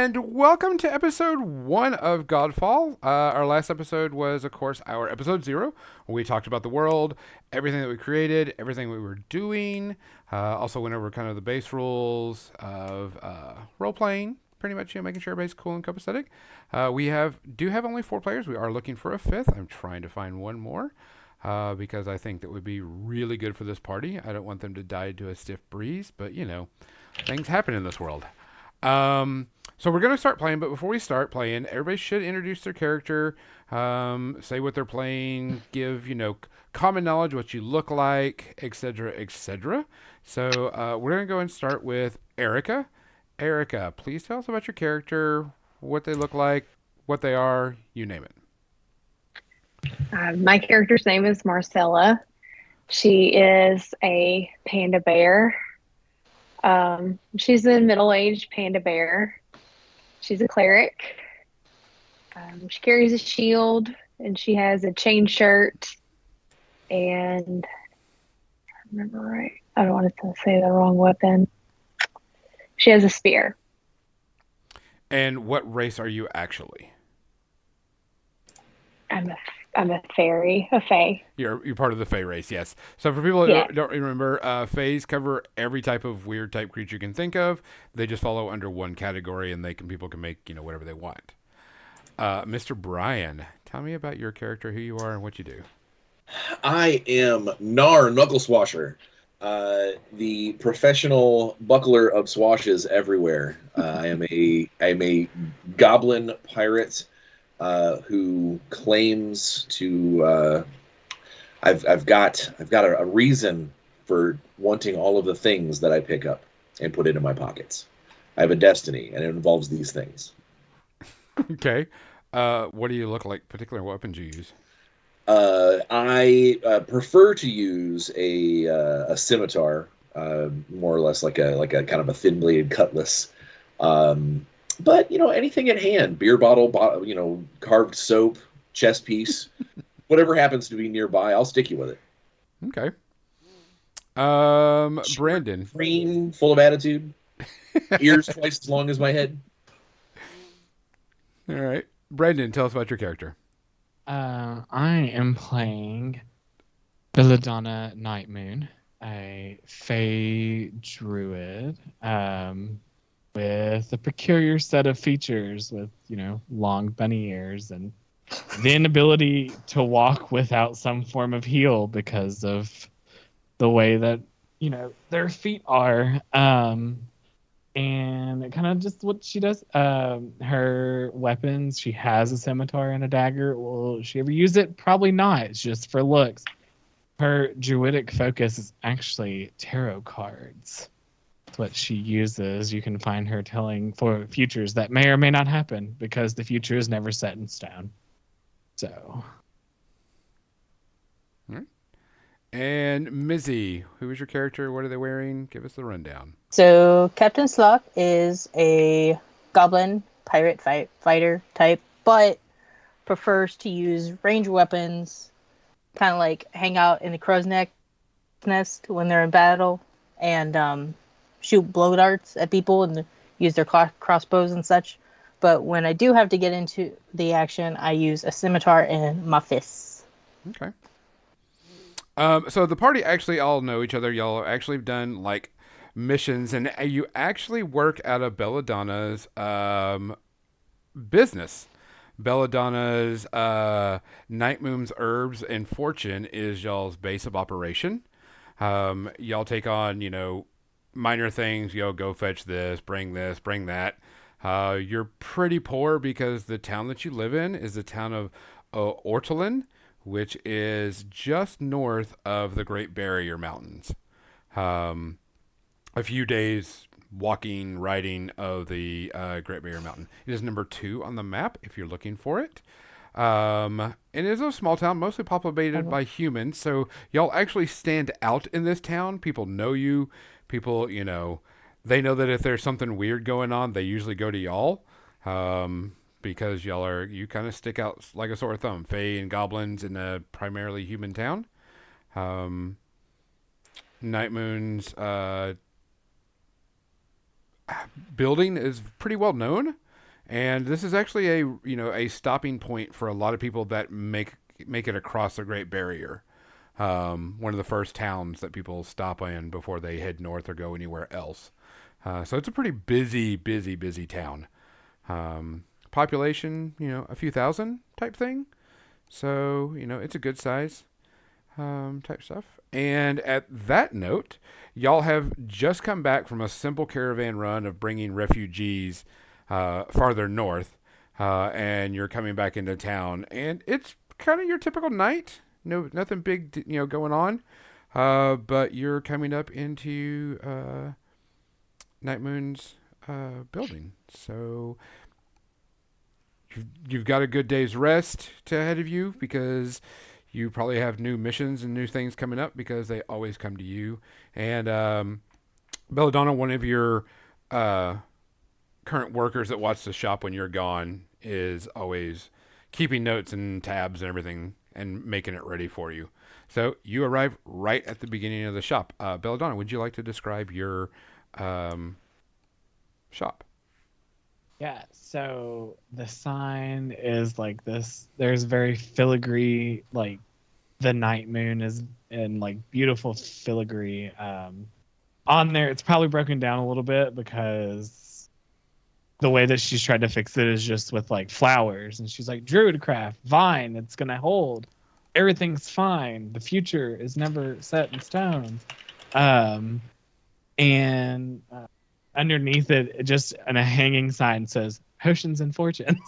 And welcome to episode 1 of Godfall. Our last episode was, of course, our episode 0. We talked about the world, everything that we created, everything we were doing. Also went over kind of the base rules of role-playing, pretty much, making sure everybody's cool and copacetic. Do have only 4 players. We are looking for a 5th. I'm trying to find one more. Because I think that would be really good for this party. I don't want them to die to a stiff breeze, but things happen in this world. So we're going to start playing, but before we start playing, everybody should introduce their character, say what they're playing, give, common knowledge, what you look like, etc., etc. So we're going to go and start with Erica. Erica, please tell us about your character, what they look like, what they are, you name it. My character's name is Marcella. She is a panda bear. She's a middle-aged panda bear. She's a cleric. She carries a shield, and she has a chain shirt. And if I remember right, I don't want to say the wrong weapon. She has a spear. And what race are you actually? I'm a fairy, a fae. You're part of the Fae race, yes. So for people who don't remember, Faes cover every type of weird type creature you can think of. They just follow under one category, and people can make whatever they want. Mr. Brian, tell me about your character, who you are, and what you do. I am Nar Knuckleswasher, the professional buckler of swashes everywhere. I'm a goblin pirate. Who claims to I've got a reason for wanting all of the things that I pick up and put into my pockets. I have a destiny, and it involves these things. Okay. What do you look like? Particular weapons you use? I prefer to use a scimitar, more or less like a kind of a thin bladed cutlass. But, anything at hand, beer bottle, carved soap, chess piece, whatever happens to be nearby, I'll stick you with it. Okay. Brandon. Green, full of attitude, ears twice as long as my head. All right. Brandon, tell us about your character. I am playing Belladonna Nightmoon, a Fey druid, with a peculiar set of features with, long bunny ears and the inability to walk without some form of heel because of the way that, their feet are. And kind of just what she does. Her weapons, she has a scimitar and a dagger. Will she ever use it? Probably not. It's just for looks. Her druidic focus is actually tarot cards. What she uses. You can find her telling for futures that may or may not happen because the future is never set in stone. So. All right. And Mizzy, who is your character? What are they wearing? Give us the rundown. So Captain Slock is a goblin pirate fighter type, but prefers to use ranged weapons, kind of like hang out in the crow's nest when they're in battle, and shoot blow darts at people and use their crossbows and such. But when I do have to get into the action, I use a scimitar and my fists. Okay. So the party actually all know each other. Y'all have actually done missions, and you actually work out of Belladonna's business. Belladonna's Nightmoon's Herbs and Fortune is y'all's base of operation. Y'all take on, minor things, go fetch this, bring that. You're pretty poor because the town that you live in is the town of Ortolan, which is just north of the Great Barrier Mountains. A few days riding of the Great Barrier Mountain. It is number 2 on the map if you're looking for it. It is a small town, mostly populated by humans, so y'all actually stand out in this town. People know you. People, they know that if there's something weird going on, they usually go to y'all, because you kind of stick out like a sore thumb. Fae and goblins in a primarily human town. Nightmoon's building is pretty well known. And this is actually a stopping point for a lot of people that make it across the Great Barrier. One of the first towns that people stop in before they head north or go anywhere else. So it's a pretty busy town. Population, a few thousand type thing. So, it's a good size type stuff. And at that note, y'all have just come back from a simple caravan run of bringing refugees farther north, and you're coming back into town. And it's kind of your typical night. No, nothing big, going on. But you're coming up into Night Moon's building. So you've got a good day's rest ahead of you because you probably have new missions and new things coming up because they always come to you. And Belladonna, one of your current workers that watch the shop when you're gone, is always keeping notes and tabs and everything and making it ready for you. So you arrive right at the beginning of the shop. Belladonna, would you like to describe your shop? Yeah, so the sign is like this. There's very filigree, like the night moon is in like beautiful filigree on there. It's probably broken down a little bit because the way that she's tried to fix it is just with like flowers. And she's like, Druidcraft, vine, it's going to hold. Everything's fine. The future is never set in stone. And underneath it, just on a hanging sign says potions and fortunes.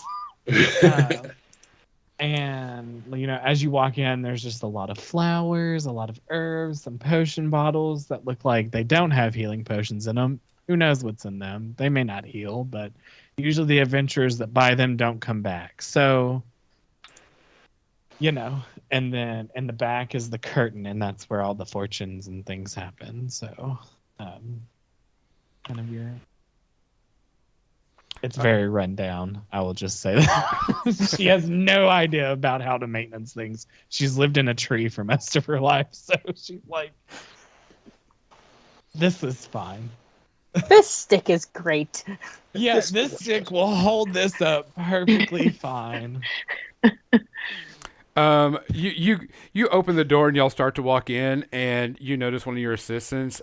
And as you walk in, there's just a lot of flowers, a lot of herbs, some potion bottles that look like they don't have healing potions in them. Who knows what's in them? They may not heal, but usually the adventurers that buy them don't come back. So and then in the back is the curtain, and that's where all the fortunes and things happen. So kind of it's very run down. I will just say that. She has no idea about how to maintenance things. She's lived in a tree for most of her life, so she's like, this is fine. This stick is great. Yeah, this stick will hold this up perfectly fine. You open the door and y'all start to walk in, and you notice one of your assistants,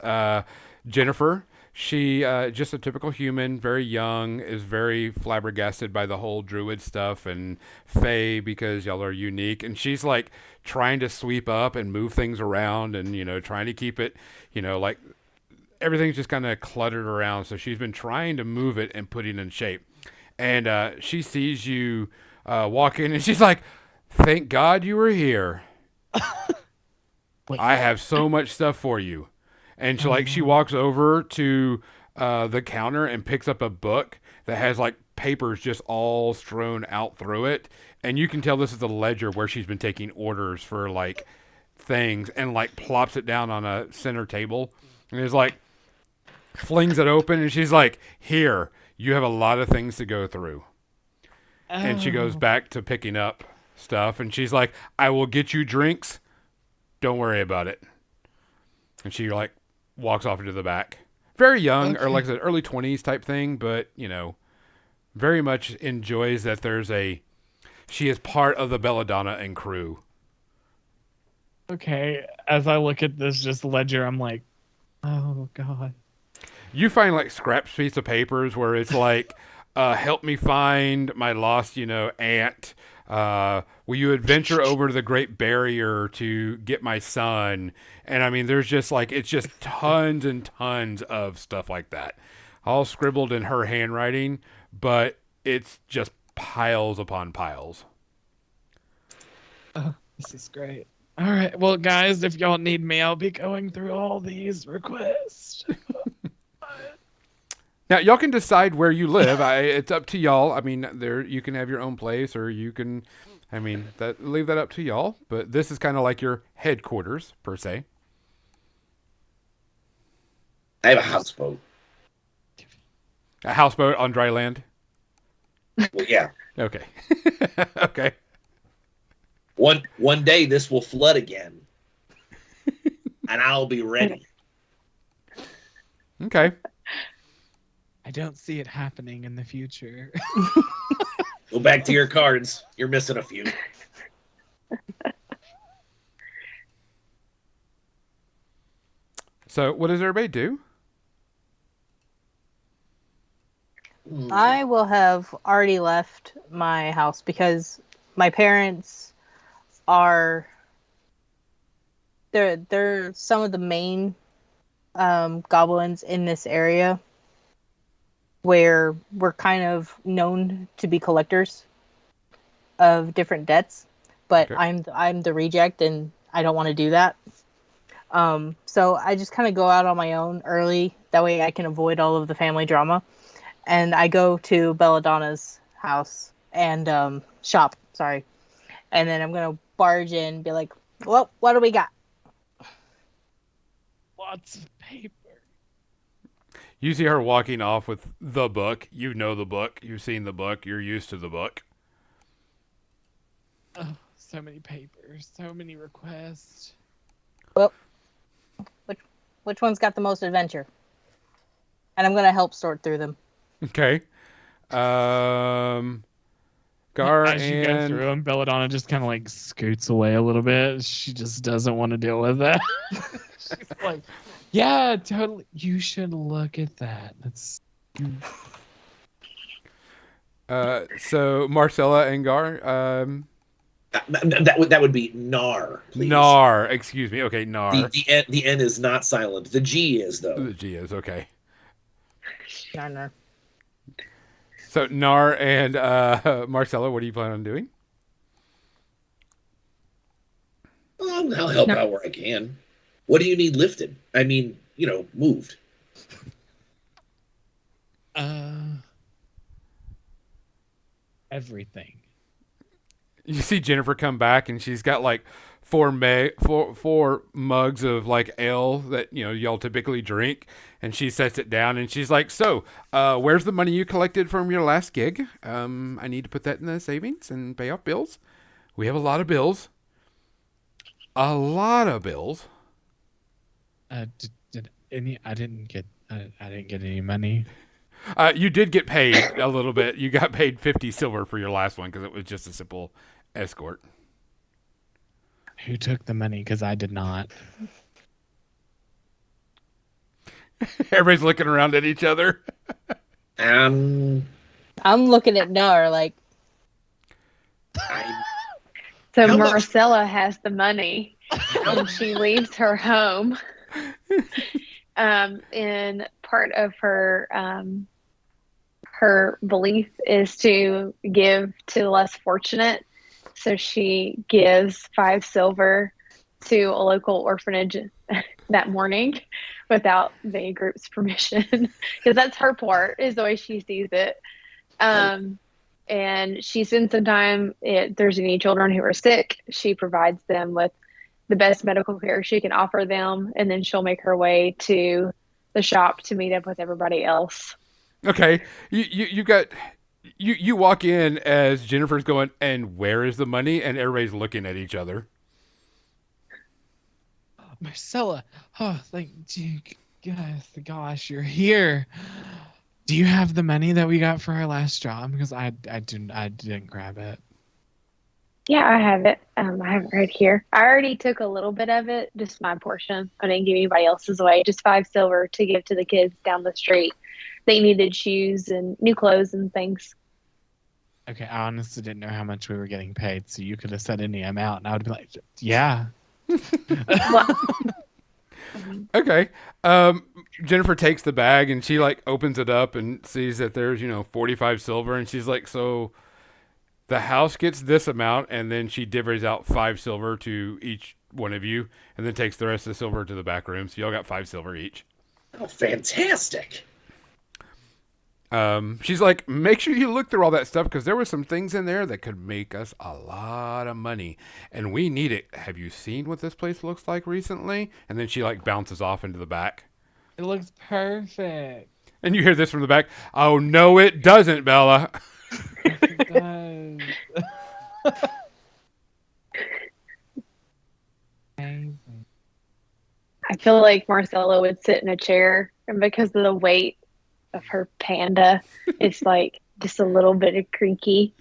Jennifer. She just a typical human, very young, is very flabbergasted by the whole druid stuff and fae because y'all are unique, and she's like trying to sweep up and move things around and trying to keep it like everything's just kind of cluttered around. So she's been trying to move it and put it in shape, and she sees you walk in and she's like, thank God you were here. I have so much stuff for you. And she walks over to the counter and picks up a book that has like papers just all strewn out through it. And you can tell this is a ledger where she's been taking orders for like things, and like plops it down on a center table. And is like, flings it open, and she's like, here, you have a lot of things to go through. And she goes back to picking up stuff, and she's like, I will get you drinks. Don't worry about it. And she like walks off into the back. Very young, or like I said, early 20s type thing, but very much enjoys that she is part of the Belladonna and crew. Okay, as I look at this just ledger, I'm like, oh God. You find like scrap piece of papers where it's like, help me find my lost, aunt. Will you adventure over to the Great Barrier to get my son? And I mean, there's just like, it's just tons and tons of stuff like that, all scribbled in her handwriting, but it's just piles upon piles. Oh, this is great. All right, well, guys, if y'all need me, I'll be going through all these requests. Now, y'all can decide where you live. It's up to y'all. I mean, you can have your own place, or you can, leave that up to y'all. But this is kind of like your headquarters, per se. I have a houseboat. A houseboat on dry land? Well, yeah. Okay. Okay. One day this will flood again, and I'll be ready. Okay. I don't see it happening in the future. Go back to your cards. You're missing a few. So, what does everybody do? I will have already left my house because my parents are they're some of the main goblins in this area where we're kind of known to be collectors of different debts, but Okay. I'm the reject and I don't want to do that. So I just kind of go out on my own early. That way I can avoid all of the family drama. And I go to Belladonna's house and shop. Sorry. And then I'm going to barge in and be like, well, what do we got? Lots of paper. You see her walking off with the book. You know the book. You've seen the book. You're used to the book. Oh, so many papers, so many requests. Well, which one's got the most adventure? And I'm going to help sort through them. Okay. Gar As you go through and them, Belladonna just kind of like scoots away a little bit. She just doesn't want to deal with that. She's like, yeah, totally. You should look at that. That's so Marcella and Gar. That would be Nar, please. Nar. Excuse me. Okay, Nar. The N is not silent. The G is, though. The G is okay. No. So Nar and Marcella, what do you plan on doing? I'll help out where I can. What do you need lifted? I mean, moved. everything. You see Jennifer come back and she's got like four mugs of like ale that y'all typically drink, and she sets it down and she's like, "So, where's the money you collected from your last gig? I need to put that in the savings and pay off bills. We have a lot of bills. A lot of bills." Did any? I didn't get any money. You did get paid a little bit. You got paid 50 silver for your last one because it was just a simple escort. Who took the money? Because I did not. Everybody's looking around at each other. I'm looking at Nar like. So How much- Marcella has the money, and she leaves her home. And part of her belief is to give to the less fortunate. So she gives 5 silver to a local orphanage that morning without the group's permission, because that's her part, is the way she sees it. And she spends some time, if there's any children who are sick, she provides them with the best medical care she can offer them, and then she'll make her way to the shop to meet up with everybody else. Okay, you walk in as Jennifer's going, "And where is the money?" And everybody's looking at each other. Marcella, oh, thank you, gosh, you're here. Do you have the money that we got for our last job? Because I didn't grab it. Yeah, I have it. I have it right here. I already took a little bit of it, just my portion. I didn't give anybody else's away. Just 5 silver to give to the kids down the street. They needed shoes and new clothes and things. Okay, I honestly didn't know how much we were getting paid, so you could have said any amount, and I would be like, yeah. Okay. Jennifer takes the bag and she like opens it up and sees that there's 45 silver, and she's like, "So the house gets this amount," and then she divvies out 5 silver to each one of you, and then takes the rest of the silver to the back room. So y'all got 5 silver each. Oh, fantastic. She's like, "Make sure you look through all that stuff because there were some things in there that could make us a lot of money, and we need it. Have you seen what this place looks like recently?" And then she like bounces off into the back. It looks perfect. And you hear this from the back. "Oh, no, it doesn't, Bella." It does. I feel like Marcella would sit in a chair, and because of the weight of her panda is like just a little bit of creaky.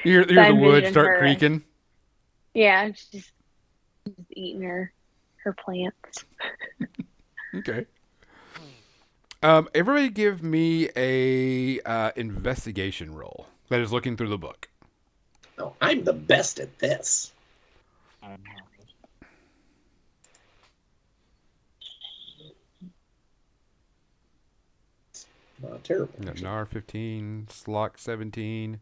You So hear I the wood envision start her, creaking. yeah, she's just eating her plants. Okay. Everybody give me a investigation roll that is looking through the book. Oh, I'm the best at this. I'm Not terrible. You got actually. Nar 15, Slock 17.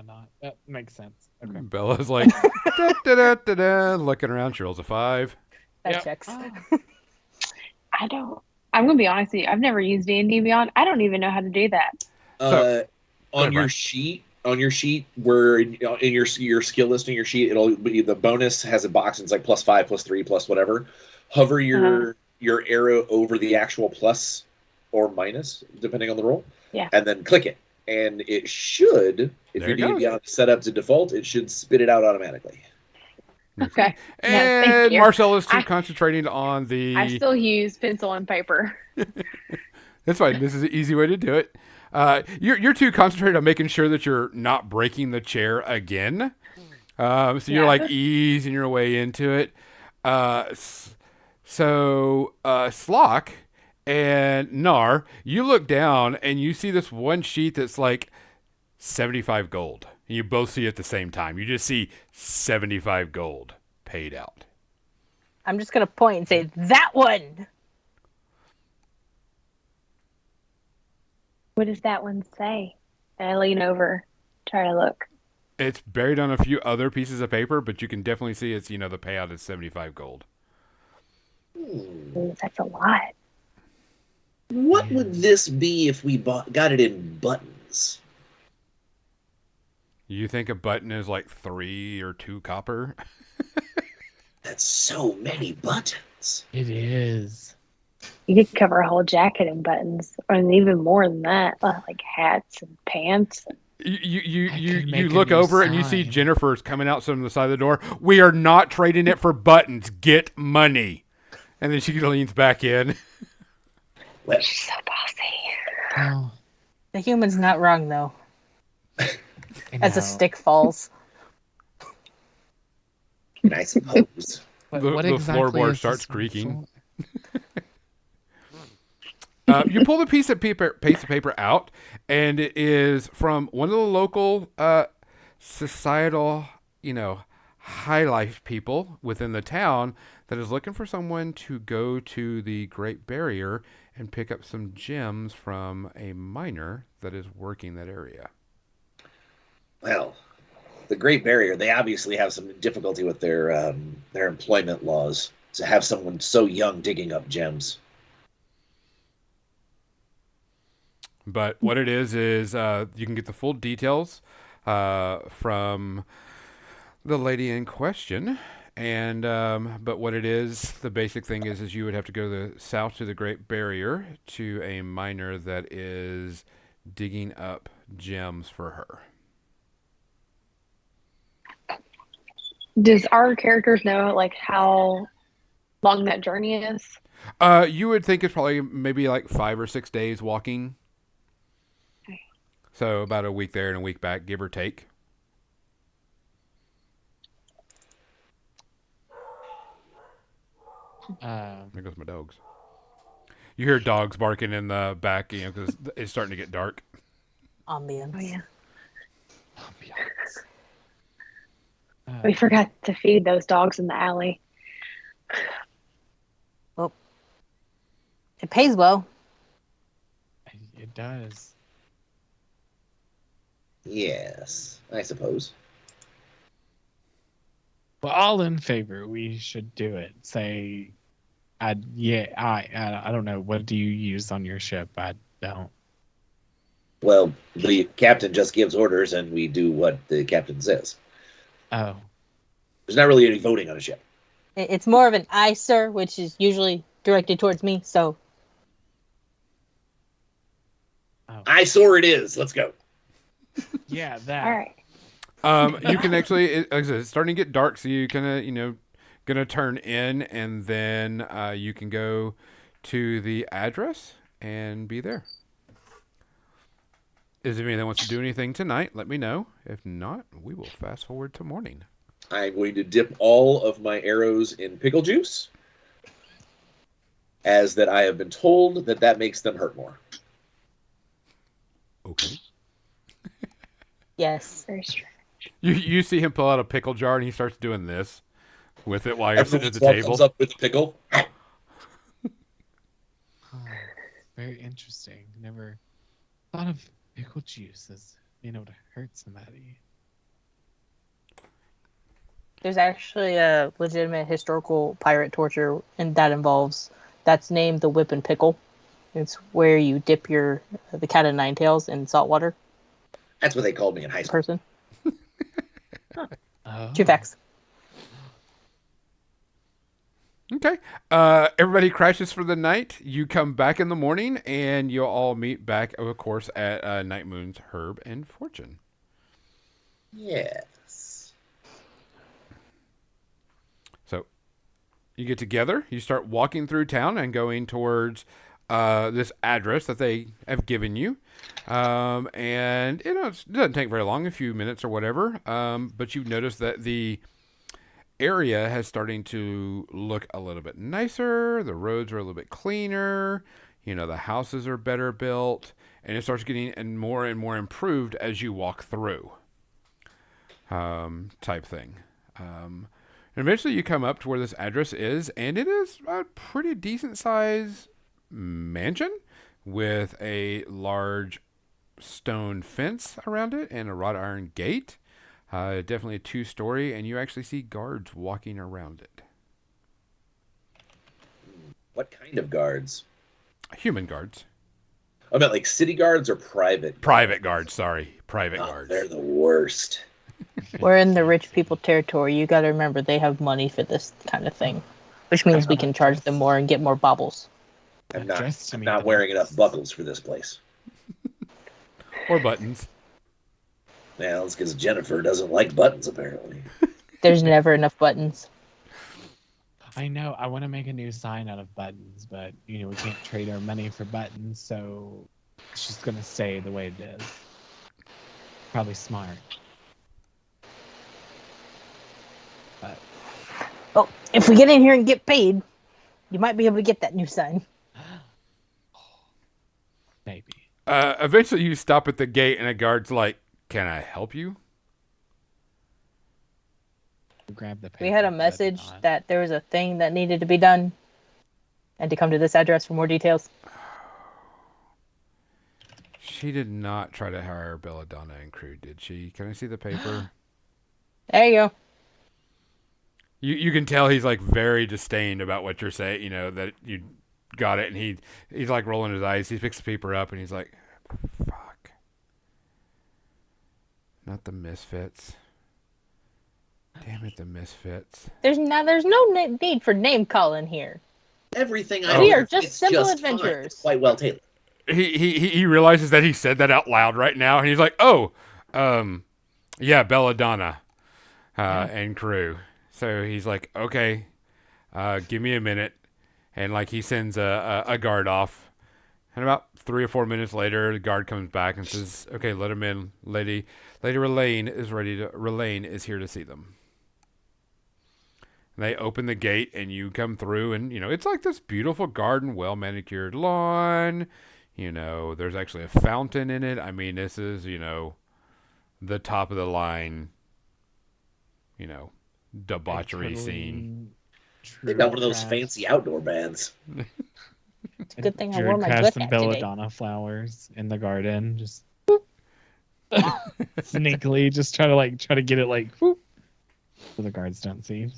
not. That makes sense. Okay. Bella's like da, da, da, da, da, looking around. She rolls a 5. That Yep. checks. I'm gonna be honest with you. I've never used D&D Beyond. I don't even know how to do that. So- On ahead, your Brian. sheet, where in your skill list in your sheet, it'll be the bonus has a box. And it's like +5, +3, plus whatever. Hover your arrow over the actual plus or minus, depending on the roll. Yeah. And then click it, and it should, if There your it goes. D&D is set up to default, it should spit it out automatically. Okay. No, thank And you. Marcel is too I- concentrating on the. I still use pencil and paper. That's fine. This is an easy way to do it. You're too concentrated on making sure that you're not breaking the chair again. So you're Yeah. like easing your way into it. So Slock and Nar, you look down and you see this one sheet that's like 75 gold. And you both see it at the same time. You just see 75 gold paid out. I'm just gonna point and say that one. What does that one say? And I lean over, try to look. It's buried on a few other pieces of paper, but you can definitely see it's, the payout is 75 gold. Ooh, that's a lot. What would this be if we got it in buttons? You think a button is like 3 or 2 copper? That's so many buttons. It is. You could cover a whole jacket in buttons, and even more than that, like hats and pants. You look over and you see Jennifer's coming out from the side of the door. We are not trading it for buttons. Get money. And then she leans back in. Well, She's so bossy. Oh, The human's not wrong though. I As a know. stick falls. I suppose. But the what the exactly floorboard is starts this creaking. for? You pull the piece of paper out, and it is from one of the local societal, high life people within the town that is looking for someone to go to the Great Barrier and pick up some gems from a miner that is working that area. Well, the Great Barrier, they obviously have some difficulty with their employment laws to have someone so young digging up gems. But what it is you can get the full details from the lady in question. And but what it is, the basic thing is you would have to go south to the Great Barrier to a miner that is digging up gems for her. Does our characters know like how long that journey is? You would think it's probably maybe like 5 or 6 days walking. Okay. So about a week there and a week back, give or take. There goes my dogs. You hear dogs barking in the back, because it's starting to get dark. Ambience. Oh yeah, ambiance. we forgot to feed those dogs in the alley. It pays well. It does. Yes, I suppose. Well, all in favor. We should do it. Say, I don't know. What do you use on your ship? I don't. Well, the captain just gives orders, and we do what the captain says. Oh, There's not really any voting on a ship. It's more of an "I, sir," which is usually directed towards me. So I saw it is. Let's go. yeah, that. All right. You can actually, like I said, it's starting to get dark, so you kind of, gonna turn in, and then you can go to the address and be there. Is there anyone that wants to do anything tonight? Let me know. If not, we will fast forward to morning. I'm going to dip all of my arrows in pickle juice, as that I have been told that makes them hurt more. Okay. Yes. Very strange. You see him pull out a pickle jar and he starts doing this with it while you're sitting Everyone at the table. comes up with a pickle. Oh, very interesting. Never thought of pickle juice as being able to hurt somebody. There's actually a legitimate historical pirate torture, and that's named the whip and pickle. It's where you dip the cat o' nine tails in salt water. That's what they called me in high school. Person. Oh. True facts. Okay. Everybody crashes for the night. You come back in the morning, and you'll all meet back, of course, at Night Moon's Herb and Fortune. Yes. So you get together. You start walking through town and going towards this address that they have given you. And it doesn't take very long, a few minutes or whatever. But you've noticed that the area has starting to look a little bit nicer. The roads are a little bit cleaner. The houses are better built, and it starts getting more and more improved as you walk through. Type thing. And eventually you come up to where this address is, and it is a pretty decent size mansion with a large stone fence around it and a wrought iron gate. Definitely a 2-story, and you actually see guards walking around it. What kind of guards? Human guards. I meant like city guards or private? Private guards, sorry. Private guards. They're the worst. We're in the rich people territory. You got to remember they have money for this kind of thing, which means we can charge them more and get more baubles. I'm Dressed to me not the wearing best. enough buckles for this place. Or buttons. Well, it's because Jennifer doesn't like buttons, apparently. There's never enough buttons. I know. I want to make a new sign out of buttons, but we can't trade our money for buttons, so it's just gonna stay the way it is. Probably smart. But Oh, if we get in here and get paid, you might be able to get that new sign. maybe. Eventually you stop at the gate, and a guard's like, "Can I help you?" Grab the We had a paper, but message not. that there was a thing that needed to be done, and to come to this address for more details. She did not try to hire Belladonna and crew, did she? Can I see the paper? There you go. You can tell he's like very disdained about what you're saying, that you got it, and he's like rolling his eyes. He picks the paper up and he's like, "Fuck. Not the Misfits. Damn it, the Misfits." There's no need for name calling here. Everything Oh. I We do, are just it's simple fine. adventurers. It's quite well tailored. He realizes that he said that out loud right now, and he's like, "Oh, yeah, Belladonna, and crew." So he's like, "Okay, give me a minute," and like he sends a guard off, and about 3 or 4 minutes later, the guard comes back and says, "Okay, let him in. Lady Relaine is here to see them." And they open the gate, and you come through, and it's like this beautiful garden, well manicured lawn. There's actually a fountain in it. I mean, this is the top of the line, debauchery scene. They got one of those fancy outdoor bands. It's a good thing I Jared wore my crafts book some hat today. belladonna flowers in the garden, just sneakily, just try to get it like whoop, so the guards don't see.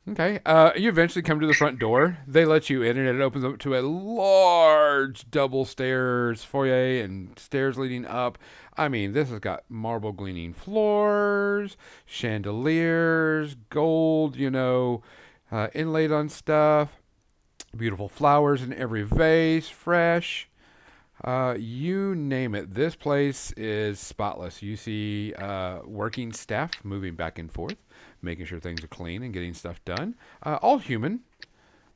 Okay. You eventually come to the front door. They let you in, and it opens up to a large double stairs foyer and stairs leading up. I mean, this has got marble gleaming floors, chandeliers, gold, inlaid on stuff, beautiful flowers in every vase, fresh. You name it. This place is spotless. You see working staff moving back and forth, making sure things are clean and getting stuff done. All human,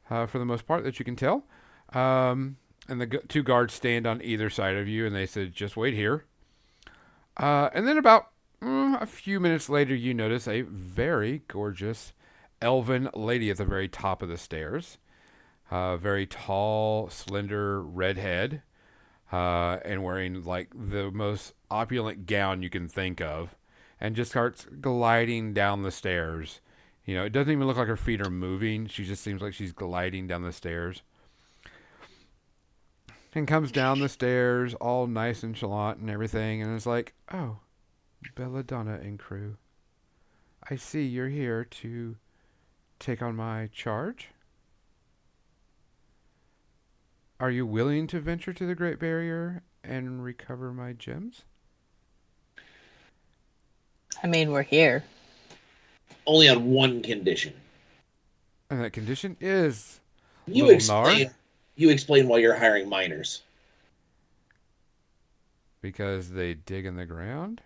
for the most part, that you can tell. And the two guards stand on either side of you, and they said, "Just wait here." And then about a few minutes later, you notice a very gorgeous elven lady at the very top of the stairs. Very tall, slender redhead, and wearing like the most opulent gown you can think of, and just starts gliding down the stairs. You know, it doesn't even look like her feet are moving. She just seems like she's gliding down the stairs. And comes down the stairs all nice and chalant and everything, and is like, "Oh, Belladonna and crew. I see you're here to take on my charge. Are you willing to venture to the Great Barrier and recover my gems?" I mean, we're here. Only on one condition. And that condition is You Little explain. Nar? You explain why you're hiring miners. Because they dig in the ground?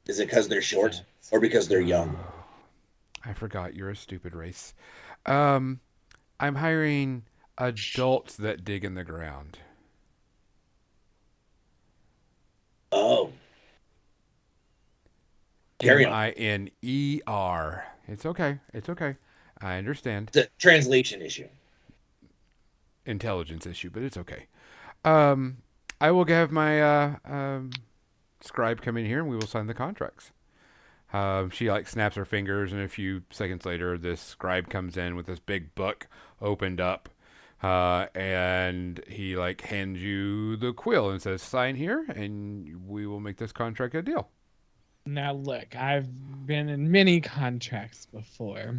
Is it because they're short or because they're young? I forgot you're a stupid race. I'm hiring adults that dig in the ground. Oh. Carry on. Miner. It's okay. It's okay. I understand. It's a translation issue. Intelligence issue, but it's okay. I will have my scribe come in here, and we will sign the contracts. She like snaps her fingers, and a few seconds later, this scribe comes in with this big book opened up, and he like hands you the quill and says, "Sign here, and we will make this contract a deal." Now look, I've been in many contracts before.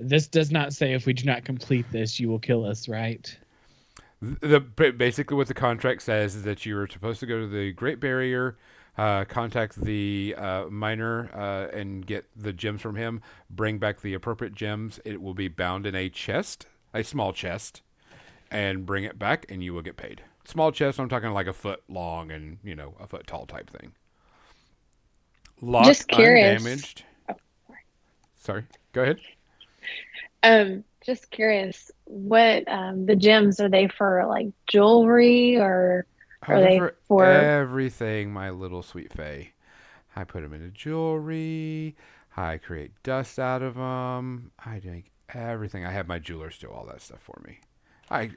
This does not say if we do not complete this, you will kill us, right? Basically what the contract says is that you are supposed to go to the Great Barrier, contact the miner, and get the gems from him. Bring back the appropriate gems. It will be bound in a chest, a small chest, and bring it back, and you will get paid. Small chest. I'm talking like a foot long and a foot tall type thing. Locked, Just curious. undamaged. Sorry, go ahead. Just curious, what the gems, are they for like jewelry, or are They're they for everything, my little sweet fae? I put them into jewelry. I create dust out of them. I make everything. I have my jewelers do all that stuff for me.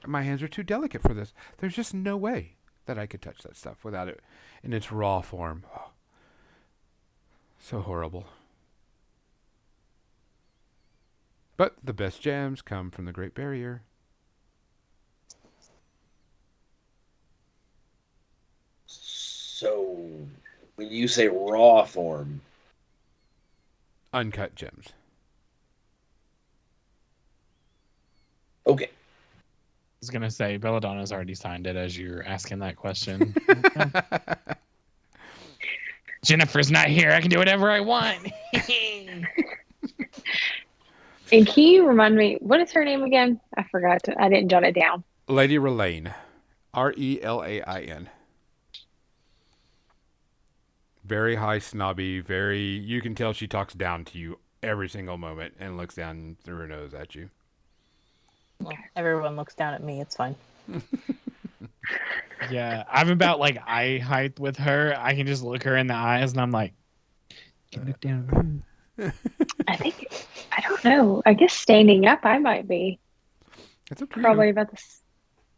My hands are too delicate for this. There's just no way that I could touch that stuff without it in its raw form. Oh, so horrible. But the best gems come from the Great Barrier. So, when you say raw form, Uncut gems. okay. I was gonna say Belladonna's already signed it as you're asking that question. Jennifer's not here. I can do whatever I want. And can you remind me, what is her name again? I forgot. I didn't jot it down. Lady Relaine. Relain. Very high snobby, you can tell she talks down to you every single moment and looks down through her nose at you. Well, everyone looks down at me. It's fine. Yeah, I'm about like eye height with her. I can just look her in the eyes, and I'm like, "Can look down." I don't know. I guess standing up, I might be It's up to probably you. about this.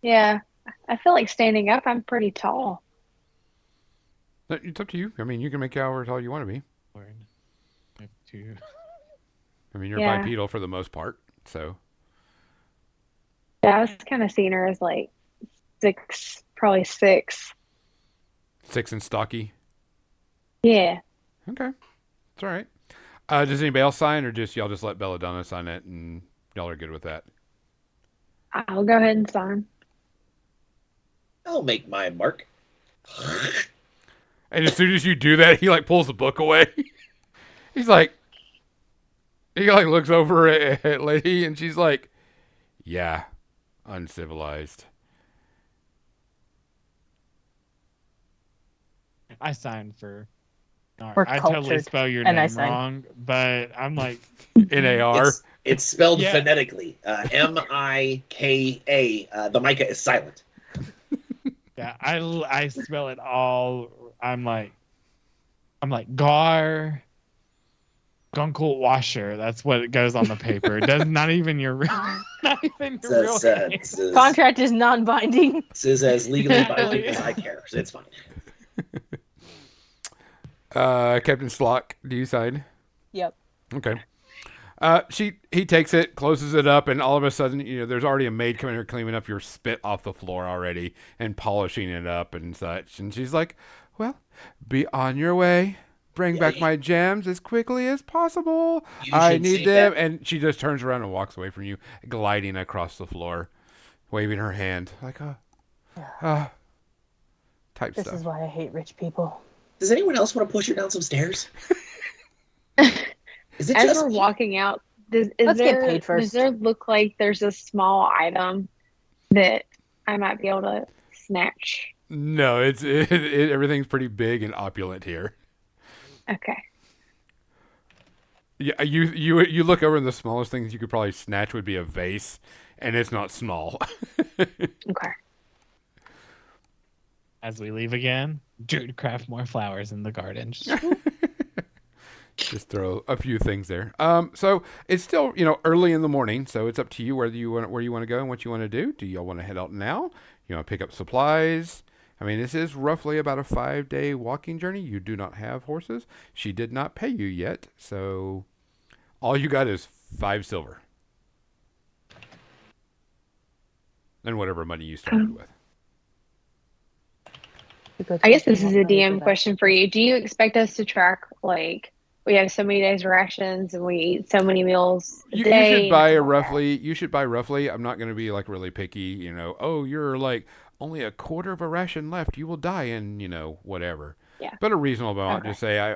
Yeah, I feel like standing up, I'm pretty tall. It's up to you. I mean, you can make however tall you want to be. I have to- I mean, you're Yeah. bipedal for the most part, so. Yeah, I was kind of seeing her as like 6, probably 6. 6 and stocky. Yeah. Okay. It's all right. Does anybody else sign, or just y'all just let Belladonna sign it and y'all are good with that? I'll go ahead and sign. I'll make my mark. And as soon as you do that, he like pulls the book away. He like looks over at Lady, and she's like, "Yeah, uncivilized." I signed for. We're I totally cultured, spell your and I name signed. wrong, but I'm like, NAR. It's spelled Yeah. phonetically. Mika. The Micah is silent. yeah, I spell it all. I'm like Gar Gunkel Washer. That's what it goes on the paper. It does not even your not even your real name. Contract is non-binding. This is as legally binding as I care, so it's fine. Captain Slock, do you sign? Yep. Okay. He takes it, closes it up, and all of a sudden, there's already a maid coming here cleaning up your spit off the floor already and polishing it up and such. And she's like, "Well, be on your way. Bring back my jams as quickly as possible. I need them." And she just turns around and walks away from you, gliding across the floor, waving her hand like type This stuff. is why I hate rich people. Does anyone else want to push her down some stairs? Is it As just we're me? walking out, Let's get paid first. Does there look like there's a small item that I might be able to snatch? No, everything's pretty big and opulent here. Okay. Yeah, you look over, and the smallest things you could probably snatch would be a vase, and it's not small. Okay. As we leave again, to craft more flowers in the garden. Just throw a few things there. So it's still early in the morning, so it's up to you where you want to go and what you want to do. Do y'all want to head out now? You want to pick up supplies? I mean, this is roughly about a 5-day walking journey. You do not have horses. She did not pay you yet, so all you got is 5 silver. And whatever money you started with. I guess this is a DM question for you. Do you expect us to track, like, we have so many days rations and we eat so many meals a day? You should buy roughly. I'm not going to be like really picky, oh, you're like only a quarter of a ration left. You will die in, whatever. Yeah. But a reasonable amount. Okay. Just say,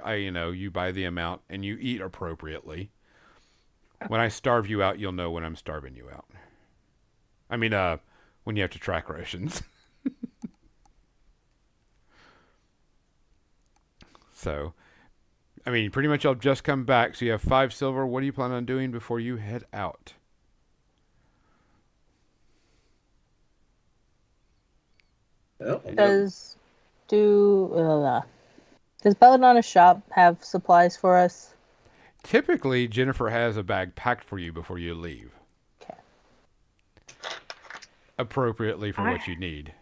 you buy the amount and you eat appropriately. Okay. When I starve you out, you'll know when I'm starving you out. I mean, when you have to track rations. So, I mean, pretty much I'll just come back. So you have 5 silver. What do you plan on doing before you head out? Does Belladonna's shop have supplies for us? Typically, Jennifer has a bag packed for you before you leave. Okay. Appropriately for what you need.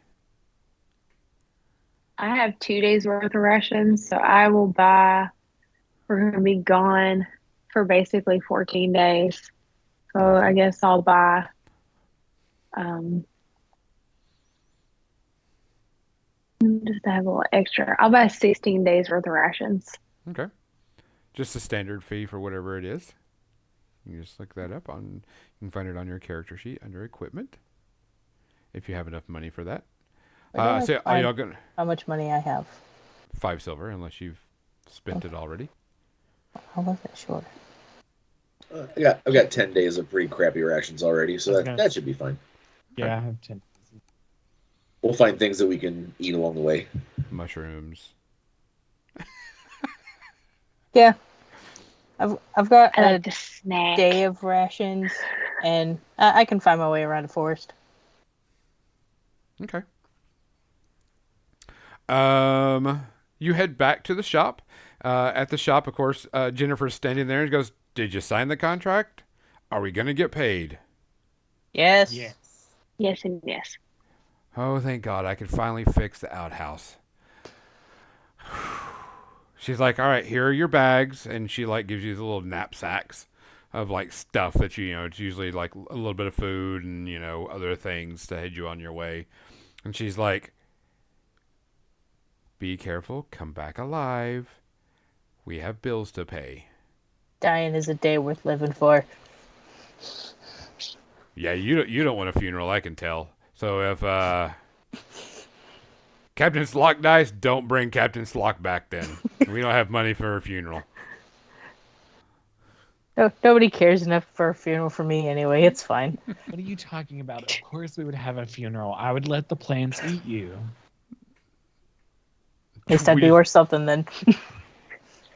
I have 2 days worth of rations, so I will buy. We're going to be gone for basically 14 days. So I guess I'll buy just to have a little extra. I'll buy 16 days worth of rations. Okay. Just a standard fee for whatever it is. You just look that up you can find it on your character sheet under equipment. If you have enough money for that. So are y'all gonna? How much money I have? 5 silver, unless you've spent it already. I wasn't sure. I've got 10 days of pretty crappy rations already, so that should be fine. Yeah, I have 10. We'll find things that we can eat along the way. Mushrooms. Yeah. I've got I a like to snack. day of rations, and I can find my way around the forest. Okay. You head back to the shop. At the shop, of course, Jennifer's standing there and goes, "Did you sign the contract? Are we going to get paid?" Yes. Yes. Yes and yes. Oh, thank God. I could finally fix the outhouse. She's like, "All right, here are your bags." And she gives you the little knapsacks of stuff that it's usually a little bit of food and, other things to head you on your way. And she's like, "Be careful. Come back alive. We have bills to pay." Dying is a day worth living for. Yeah, you don't want a funeral, I can tell. So if Captain Slock dies, don't bring Captain Slock back then. We don't have money for a funeral. No, nobody cares enough for a funeral for me anyway. It's fine. What are you talking about? Of course we would have a funeral. I would let the plants eat you. At least that'd We be just- worth something then.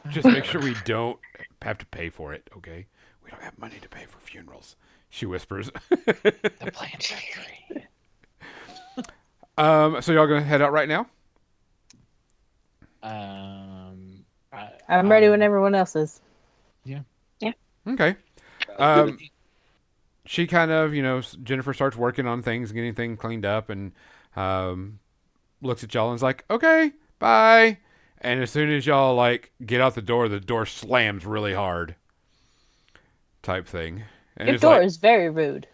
Just make sure we don't have to pay for it, okay? We don't have money to pay for funerals, she whispers. The plant factory. So y'all gonna head out right now? I'm ready when everyone else is. Okay. She kind of, Jennifer starts working on things, getting things cleaned up, and looks at y'all and is like, okay, bye. And as soon as y'all, get out the door slams really hard. Type thing. And Your it's door like, is very rude.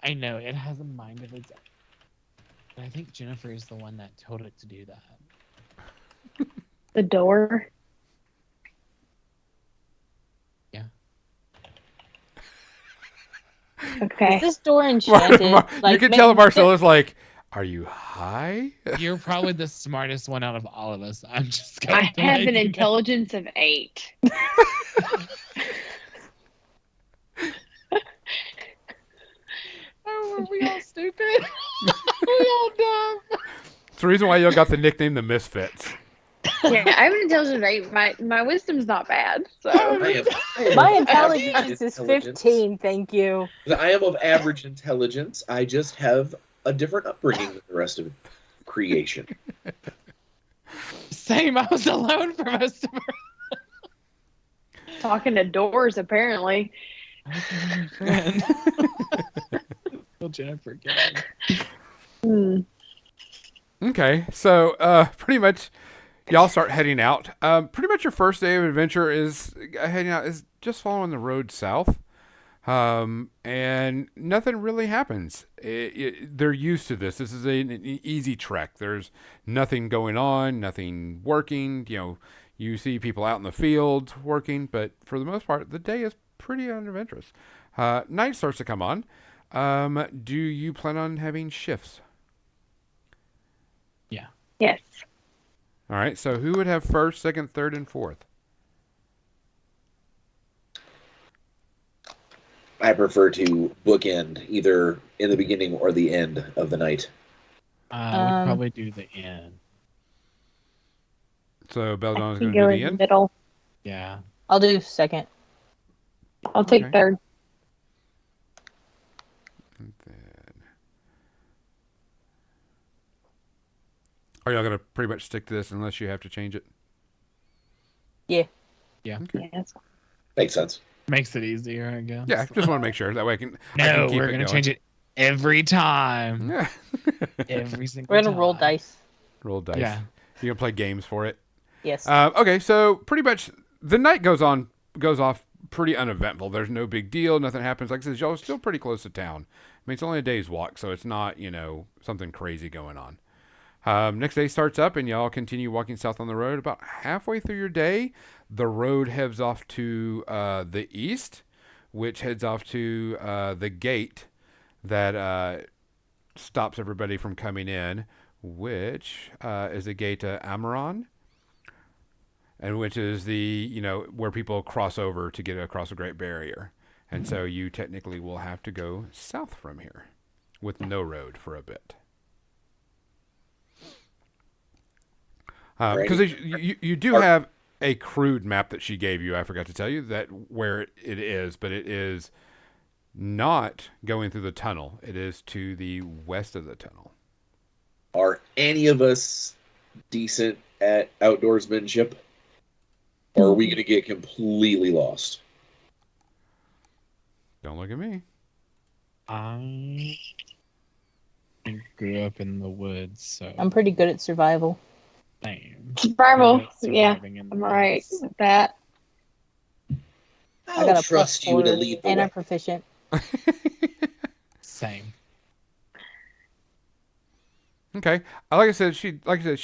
I know it has a mind of its own. But I think Jennifer is the one that told it to do that. The door. Yeah. Okay. Is this door enchanted? you can tell Marcella's like, are you high? You're probably the smartest one out of all of us. I'm just I going have an intelligence of 8. Oh, were we all stupid? We all dumb. It's the reason why y'all got the nickname the Misfits. Yeah, I have an intelligence of 8. My wisdom's not bad. So I am My of intelligence average is intelligence. 15, thank you. I am of average intelligence. I just have a different upbringing than the rest of creation. Same. I was alone for most of her. talking to doors apparently. I was my only friend. Well, Jennifer again. Okay, so pretty much y'all start heading out. Pretty much your first day of adventure is heading out is just following the road south. And nothing really happens. They're used to this. This is an easy trek. There's nothing going on, nothing working. You see people out in the fields working, but for the most part, the day is pretty unadventurous. Night starts to come on. Do you plan on having shifts? Yeah. Yes. All right. So who would have first, second, third, and fourth? I prefer to bookend either in the beginning or the end of the night. I would probably do the end. So I Belladonna's can going to go do in the the end. middle. Yeah. I'll do second. I'll take Okay. third. And then... Are y'all going to pretty much stick to this unless you have to change it? Yeah. Okay. Yes. Makes sense. Makes it easier, I guess. Yeah, just want to make sure that way I can No, keep we're it gonna going. change it every time. Yeah. Every single We're time. gonna roll dice. Roll dice. Yeah. You gonna play games for it? Yes. Okay, so pretty much the night goes off pretty uneventful. There's no big deal. Nothing happens. Like I said, y'all are still pretty close to town. I mean, it's only a day's walk, so it's not something crazy going on. Next day starts up, and y'all continue walking south on the road. About halfway through your day, the road heads off to the east, which heads off to the gate that stops everybody from coming in, which is the gate to Amaron, and which is the where people cross over to get across the Great Barrier. And so you technically will have to go south from here with no road for a bit. Because you do have a crude map that she gave you. I forgot to tell you that where it is, but it is not going through the tunnel. It is to the west of the tunnel. Are any of us decent at outdoorsmanship? Or are we going to get completely lost? Don't look at me. I grew up in the woods, so I'm pretty good at survival. same. Survival. Good at Yeah. surviving in the I'm alright woods. with that. I got a trust you to +4 lead the and way. I'm proficient. Same. Okay. Like I said, she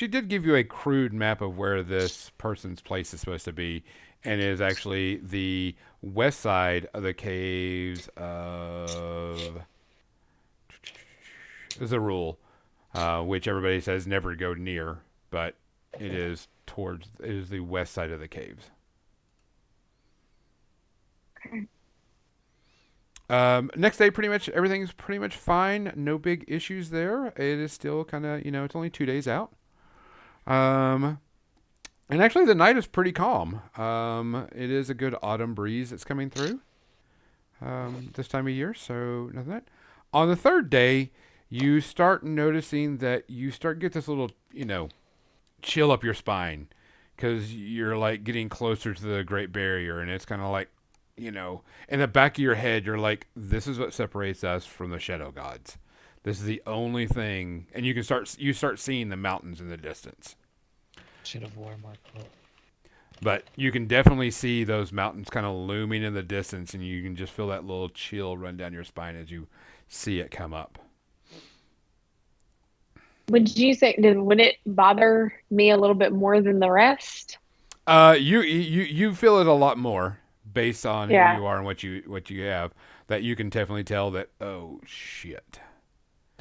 did give you a crude map of where this person's place is supposed to be, and it is actually the west side of the caves of Zarul, which everybody says never go near, but it is the west side of the caves. Next day, pretty much everything's pretty much fine. No big issues there. It is still kind of, it's only 2 days out. And actually, the night is pretty calm. It is a good autumn breeze that's coming through this time of year, so nothing. That. On the third day, you start noticing that you start to get this little, chill up your spine because you're like getting closer to the Great Barrier, and it's kind of like, in the back of your head, you're like, this is what separates us from the Shadow Gods. This is the only thing, and you start seeing the mountains in the distance. Should have worn more clothes. But you can definitely see those mountains kind of looming in the distance, and you can just feel that little chill run down your spine as you see it come up. Would you say would it bother me a little bit more than the rest? You feel it a lot more based on who Yeah. you are and what you have. That you can definitely tell that, oh shit.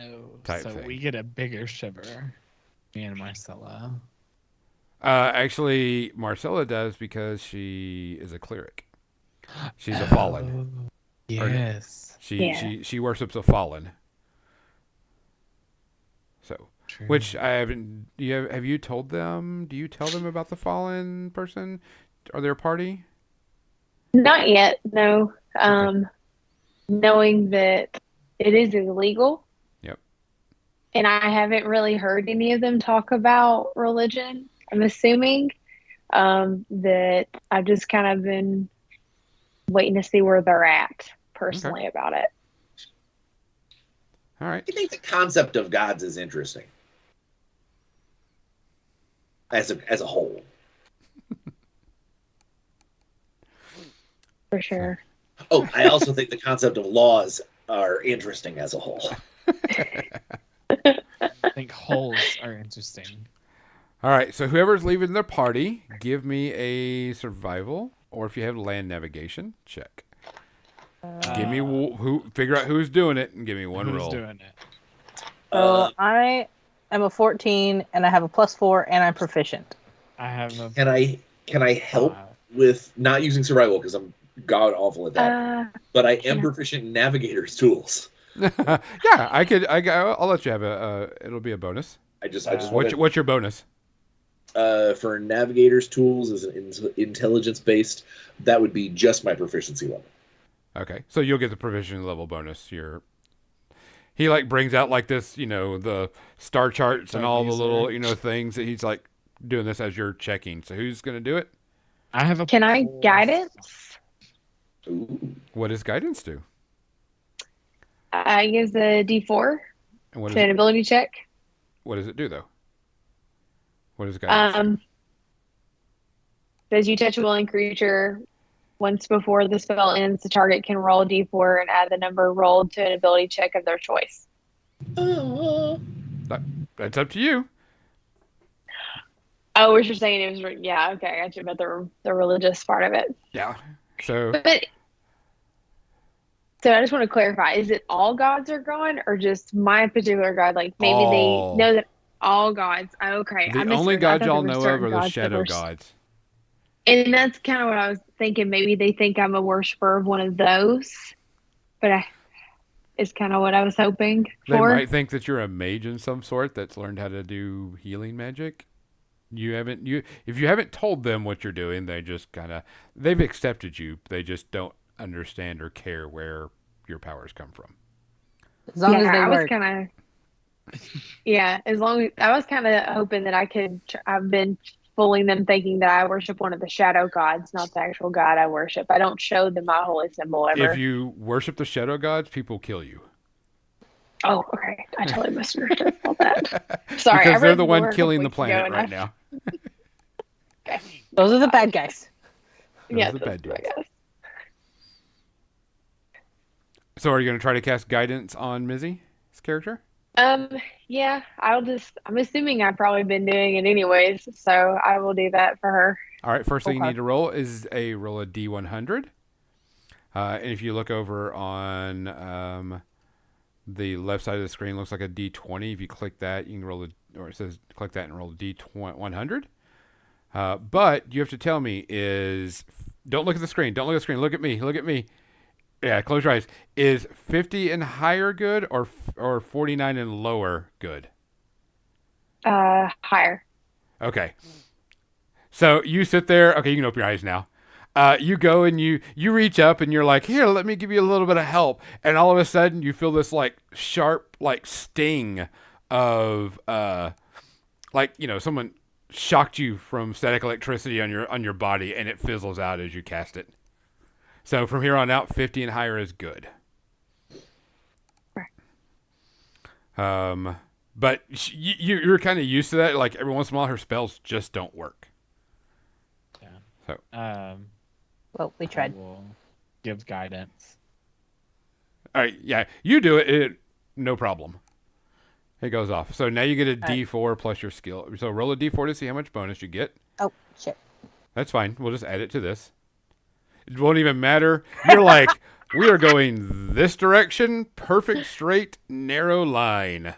Oh, Type so thing. we get a bigger shiver, me and Marcella. Actually, Marcella does because she is a cleric. She's a fallen. Oh, yes. She worships a fallen. So, True. which I haven't. Have you told them? Do you tell them about the fallen person? Are they a party? Not yet, no. Okay. Knowing that it is illegal. Yep. And I haven't really heard any of them talk about religion. I'm assuming that I've just kind of been waiting to see where they're at personally about it. All right. I think the concept of gods is interesting as a whole. For sure. Oh, I also think the concept of laws are interesting as a whole. I think holes are interesting. All right. So whoever's leaving their party, give me a survival, or if you have land navigation, check. Give me figure out who's doing it, and give me one Who's roll. doing it? So I am a 14, and I have a +4, and I'm proficient. I have a. Can I help with not using survival because I'm god awful at that? But I am proficient in navigator's tools. Yeah, I'll let you have it'll be a bonus. I just wanted, What's your bonus? for navigator's tools is intelligence based. That would be just my proficiency level. Okay, so you'll get the proficiency level bonus. He like brings out like this, the star charts and all the little, things that he's like doing this as you're checking. So who's gonna do it? I have a. Can I guidance? Ooh. What does guidance do? I use a D4 And what to an ability check. what does it do though? What does guidance do? Says you touch a willing creature once before the spell ends, the target can roll a D4 and add the number rolled to an ability check of their choice. That's up to you. Oh, what you're saying it was yeah, okay, I got you about the religious part of it. Yeah. So So I just want to clarify: is it all gods are gone, or just my particular god? Like maybe all. they know that all gods. Okay, The only gods y'all know of are the shadow gods. And that's kind of what I was thinking. Maybe they think I'm a worshiper of one of those, but it's kind of what I was hoping They for. might think that you're a mage in some sort that's learned how to do healing magic. If you haven't told them what you're doing, they just they've accepted you. They just don't understand or care where your powers come from. As long as they I was work. kind of as long as I was kind of hoping that I could. I've been fooling them thinking that I worship one of the shadow gods, not the actual god I worship. I don't show them my holy symbol ever. If you worship the shadow gods, people kill you. Oh, okay. I totally misunderstood all that. Sorry, Because I they're read the one lore a killing the couple weeks ago planet and right now. Okay. Those are the bad guys. Those Yeah, are the bad that's what I dudes. guess. So are you going to try to cast guidance on Mizzy's character? Yeah, I'm assuming I've probably been doing it anyways, so I will do that for her. All right, first thing you Okay. need to roll is roll a D100. And if you look over on the left side of the screen, looks like a D20. If you click that, you can roll or it says click that and roll a D100. But you have to tell me don't look at the screen. Don't look at the screen. Look at me. Look at me. Yeah, close your eyes. Is 50 and higher good or 49 and lower good? Higher. Okay. So you sit there. Okay, you can open your eyes now. You go and you reach up and you're like, here, let me give you a little bit of help. And all of a sudden, you feel this like sharp like sting of like someone shocked you from static electricity on your body, and it fizzles out as you cast it. So from here on out, 50 and higher is good. But you're kind of used to that. Like every once in a while, her spells just don't work. Yeah. So Well, we I tried. will give guidance. all right, yeah, you do it. No problem. It goes off. So now you get a D4 plus your skill. So roll a D4 to see how much bonus you get. Oh, shit. That's fine. We'll just add it to this. It won't even matter. You're like, we are going this direction. Perfect, straight, narrow line.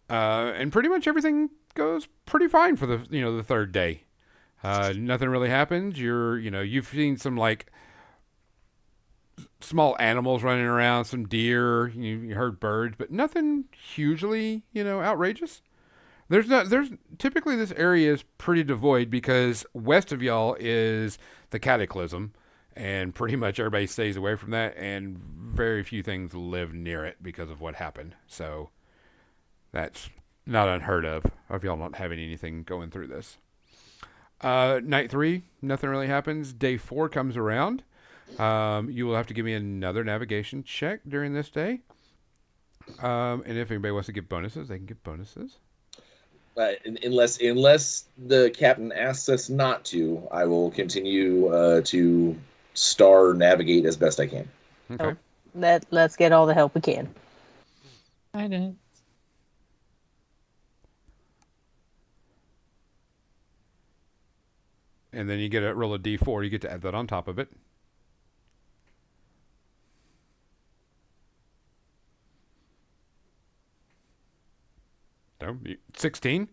And pretty much everything goes pretty fine for the third day. Nothing really happens. You've seen some like small animals running around, some deer. You heard birds, but nothing hugely outrageous. There's typically this area is pretty devoid because west of y'all is the Cataclysm, and pretty much everybody stays away from that, and very few things live near it because of what happened. So that's not unheard of y'all not having anything going through this. Night 3, nothing really happens. Day 4 comes around. You will have to give me another navigation check during this day. And if anybody wants to give bonuses, they can give bonuses. Unless the captain asks us not to, I will continue to star navigate as best I can. Okay. Let's get all the help we can. I did. And then you get a roll a D4. You get to add that on top of it. No, 16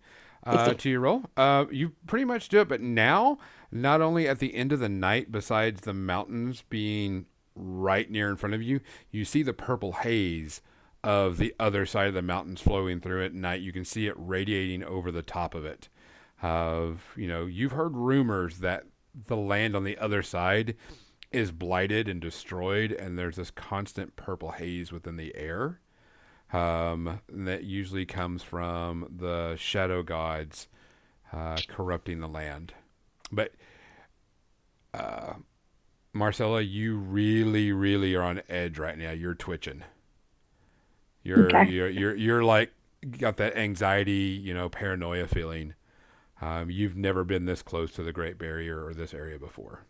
to your roll. You pretty much do it, but now, not only at the end of the night, besides the mountains being right near in front of you, you see the purple haze of the other side of the mountains flowing through it at night. You can see it radiating over the top of it. You've heard rumors that the land on the other side is blighted and destroyed, and there's this constant purple haze within the air. That usually comes from the shadow gods corrupting the land. But Marcella, you really, really are on edge right now. You're twitching. You're like got that anxiety, paranoia feeling. You've never been this close to the Great Barrier or this area before.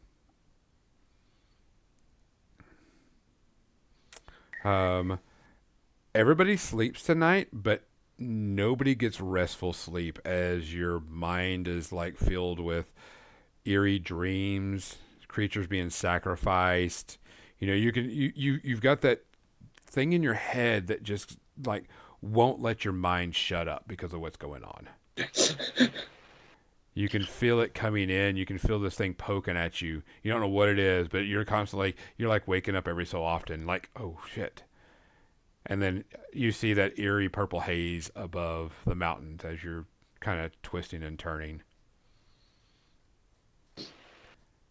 Everybody sleeps tonight, but nobody gets restful sleep as your mind is like filled with eerie dreams, creatures being sacrificed. You've got that thing in your head that just like won't let your mind shut up because of what's going on. You can feel it coming in. You can feel this thing poking at you. You don't know what it is, but you're like waking up every so often like, oh shit. And then you see that eerie purple haze above the mountains as you're kind of twisting and turning.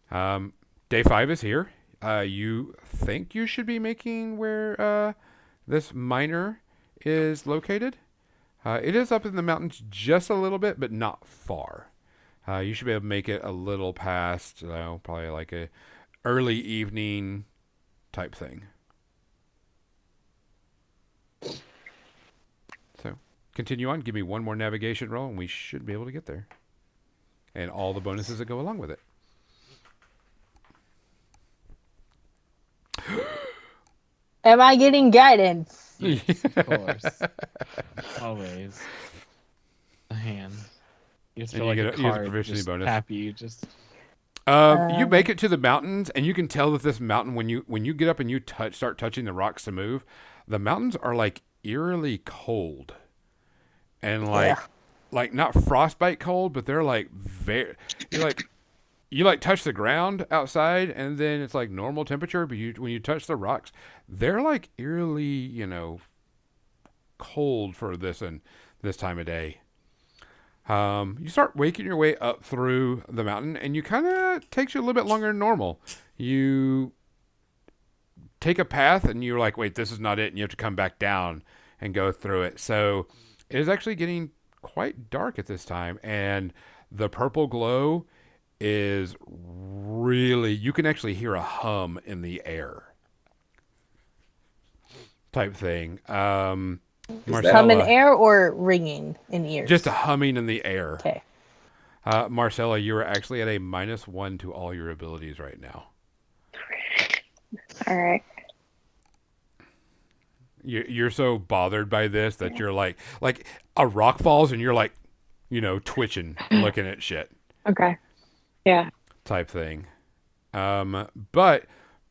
Day 5 is here. You think you should be making where this miner is located. It is up in the mountains just a little bit, but not far. You should be able to make it a little past, probably like a early evening type thing. So, continue on. Give me one more navigation roll, and we should be able to get there. And all the bonuses that go along with it. Am I getting guidance? Yes, of course. Always. A hand. You just And feel you like get a you get a card proficiency just bonus. tap you. Just You make it to the mountains, and you can tell that this mountain, when you get up and you start touching the rocks to move, the mountains are like eerily cold, and like not frostbite cold, but they're like you touch the ground outside, and then it's like normal temperature, but when you touch the rocks, they're like eerily cold for this this time of day. You start waking your way up through the mountain, and you kind of takes you a little bit longer than normal. You take a path, and you're like, wait, this is not it, and you have to come back down and go through it. So it is actually getting quite dark at this time, and the purple glow is really, you can actually hear a hum in the air type thing. Hum in Marcella, air or ringing in ears? just a humming in the air. Okay. Marcella, you are actually at a -1 to all your abilities right now. All right. You're so bothered by this that you're like a rock falls and you're like, twitching, looking at shit Okay. Yeah. type thing. But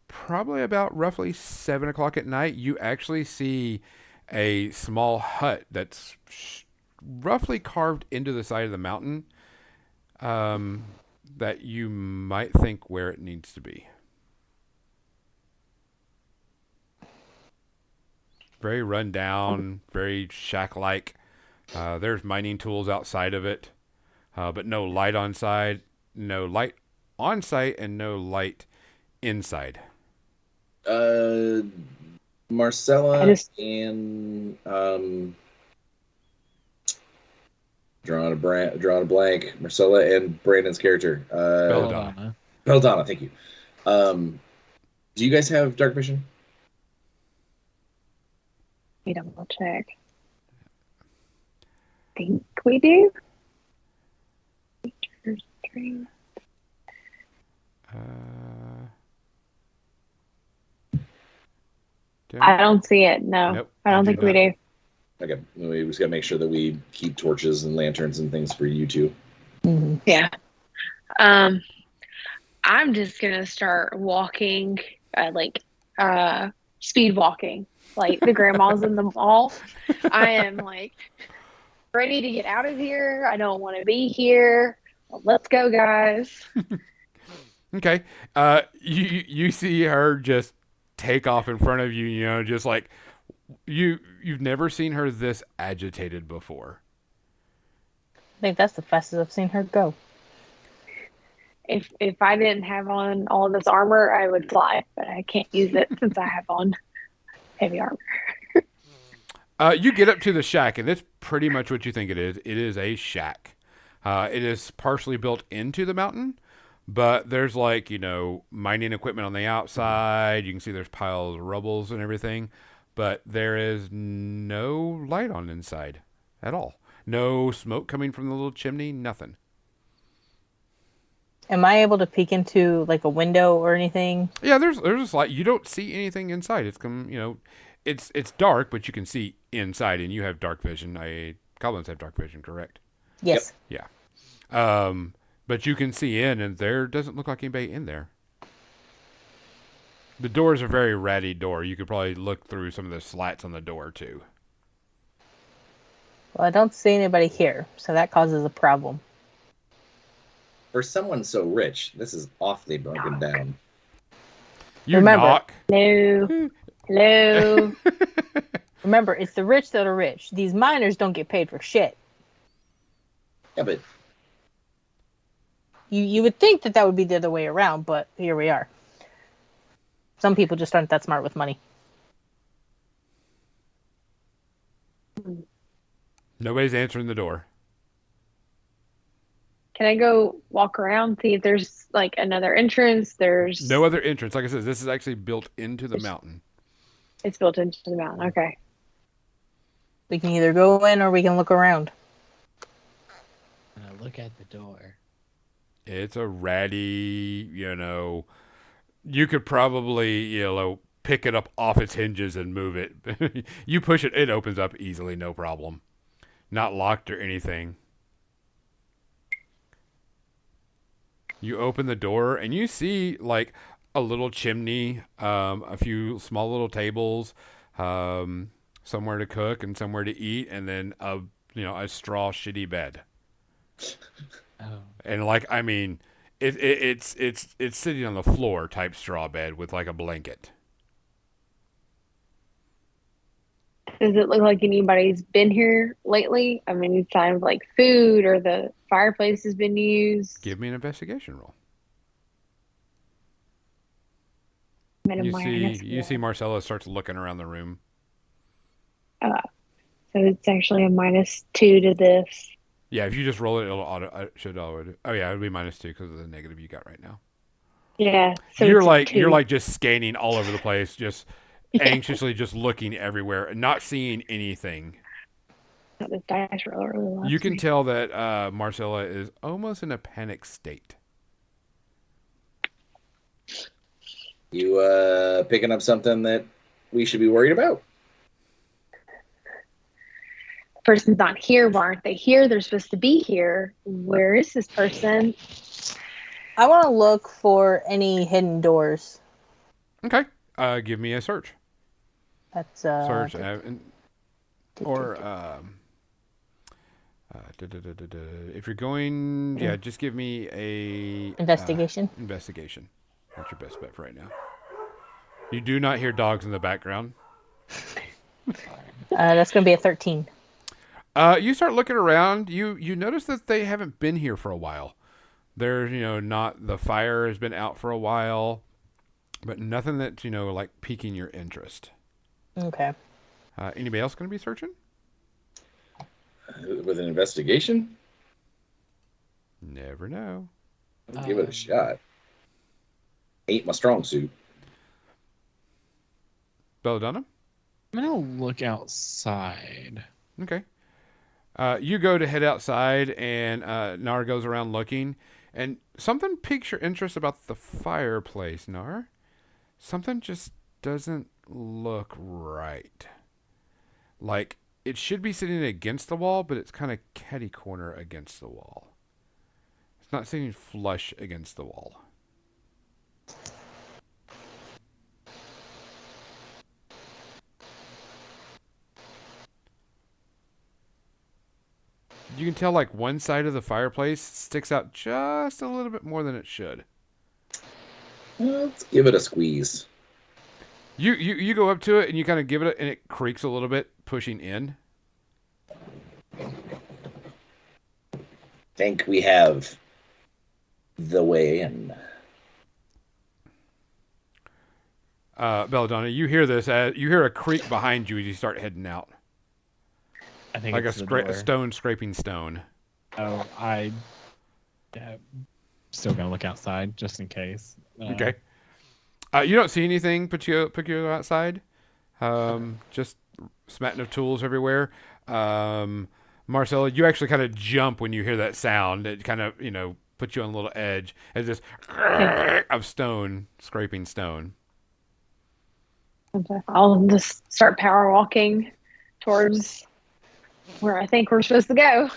probably about roughly 7 o'clock at night, you actually see a small hut that's roughly carved into the side of the mountain. That you might think where it needs to be. Very run down, very shack-like. There's mining tools outside of it, but no light on site, and no light inside. Marcella and drawing a blank. Marcella and Brandon's character. Belladonna. Belladonna, thank you. Do you guys have dark vision? We double check. Think we do. Features, dream. I don't see it. No, Nope, I don't think we do. Okay, we just gotta make sure that we keep torches and lanterns and things for you two. Mm-hmm. Yeah. I'm just gonna start walking, speed walking, like the grandmas in the mall. I am like ready to get out of here. I don't want to be here. Well, let's go, guys. Okay. You see her just take off in front of you, just like you've never seen her this agitated before. I think that's the fastest I've seen her go. If I didn't have on all this armor, I would fly, but I can't use it since I have on heavy armor. You get up to the shack, and it's pretty much what you think it is. It is a shack. It is partially built into the mountain, but there's mining equipment on the outside. You can see there's piles of rubbles and everything, but there is no light on inside at all. No smoke coming from the little chimney, nothing. Am I able to peek into like a window or anything? Yeah, there's a slide. You don't see anything inside. It's dark, but you can see inside, and you have dark vision. Goblins have dark vision, correct? Yes. Yep. Yeah. But you can see in, and there doesn't look like anybody in there. The door is a very ratty door. You could probably look through some of the slats on the door too. Well, I don't see anybody here, so that causes a problem. For someone so rich, this is awfully broken down. You Remember- knock. Hello. Hello. Remember, it's the rich that are rich. These miners don't get paid for shit. Yeah, but You would think that would be the other way around, but here we are. Some people just aren't that smart with money. Nobody's answering the door. Can I go walk around, see if there's like another entrance? There's No other entrance. Like I said, this is actually built into the mountain. It's built into the mountain. Okay. We can either go in or we can look around. And I look at the door. It's a ratty, you could probably, pick it up off its hinges and move it. You push it, it opens up easily, no problem. Not locked or anything. You open the door and you see like a little chimney, a few small little tables, somewhere to cook and somewhere to eat, and then a straw shitty bed. Oh. And it's sitting on the floor type straw bed with like a blanket. Does it look like anybody's been here lately? I mean, it sounds like food or the fireplace has been used. Give me an investigation roll. I'm at a You see -1. Marcella starts looking around the room. So it's actually a -2 to this. Yeah, if you just roll it, it'll should auto. Oh yeah, it would be -2 because of the negative you got right now. Yeah, so You're it's a like 2. you're like just scanning all over the place, just Yeah. anxiously just looking everywhere and not seeing anything. This dice roller really loves You can me. tell that Marcella is almost in a panic state. You picking up something that we should be worried about? Person's not here. Why aren't they here? They're supposed to be here. Where is this person? I want to look for any hidden doors. Okay, give me a search. That's Search, or if you're going, yeah, just give me a investigation. Investigation. That's your best bet for right now. You do not hear dogs in the background. That's going to be a 13. You start looking around. You notice that they haven't been here for a while. There's not the fire has been out for a while, but nothing that's like piquing your interest. Okay. Anybody else going to be searching? With an investigation? Never know. I'll give it a shot. Ain't my strong suit. Belladonna? I'm gonna look outside. Okay. You go to head outside, and Nar goes around looking, and something piques your interest about the fireplace, Nar. Something just doesn't look right. Like, it should be sitting against the wall, but it's kind of catty corner against the wall. It's not sitting flush against the wall. You can tell like one side of the fireplace sticks out just a little bit more than it should. Let's give it a squeeze. You go up to it and you kind of give it and it creaks a little bit, pushing in. Think we have the way in. Belladonna, you hear this. You hear a creak behind you as you start heading out. I think Like it's a stone scraping stone. Oh, I still gonna look outside just in case. Okay. You don't see anything peculiar outside. Just smatting of tools everywhere. Marcella, you actually kind of jump when you hear that sound. It kind of, puts you on a little edge. It's just of stone, scraping stone. I'll just start power walking towards where I think we're supposed to go.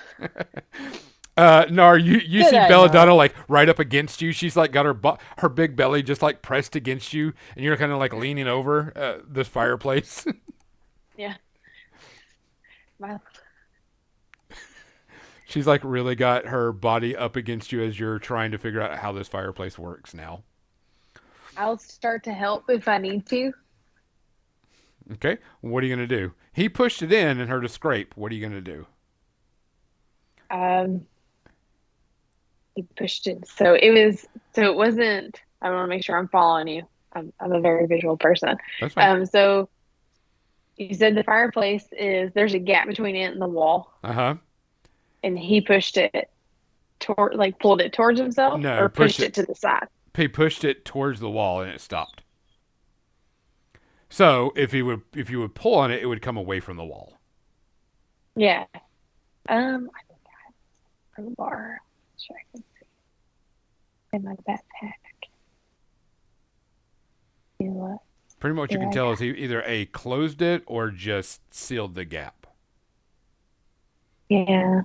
Nar, you Good see eye, Belladonna Nar. like right up against you. She's like got her big belly just like pressed against you, and you're kind of like leaning over this fireplace. Yeah. She's like really got her body up against you as you're trying to figure out how this fireplace works now. I'll start to help if I need to. Okay, what are you gonna do? He pushed it in and her to scrape. What are you gonna do? He pushed it. So it wasn't, I want to make sure I'm following you. I'm a very visual person. That's fine. So you said the fireplace there's a gap between it and the wall, Uh-huh. and he pushed it pulled it towards himself, No, or pushed pushed it to the side. He pushed it towards the wall and it stopped. So if you would pull on it, it would come away from the wall. Yeah. I think I have a crowbar. Sure, I can see in my backpack. You know what? Pretty much you can Yeah. tell is he either A, closed it or just sealed the gap. Yeah.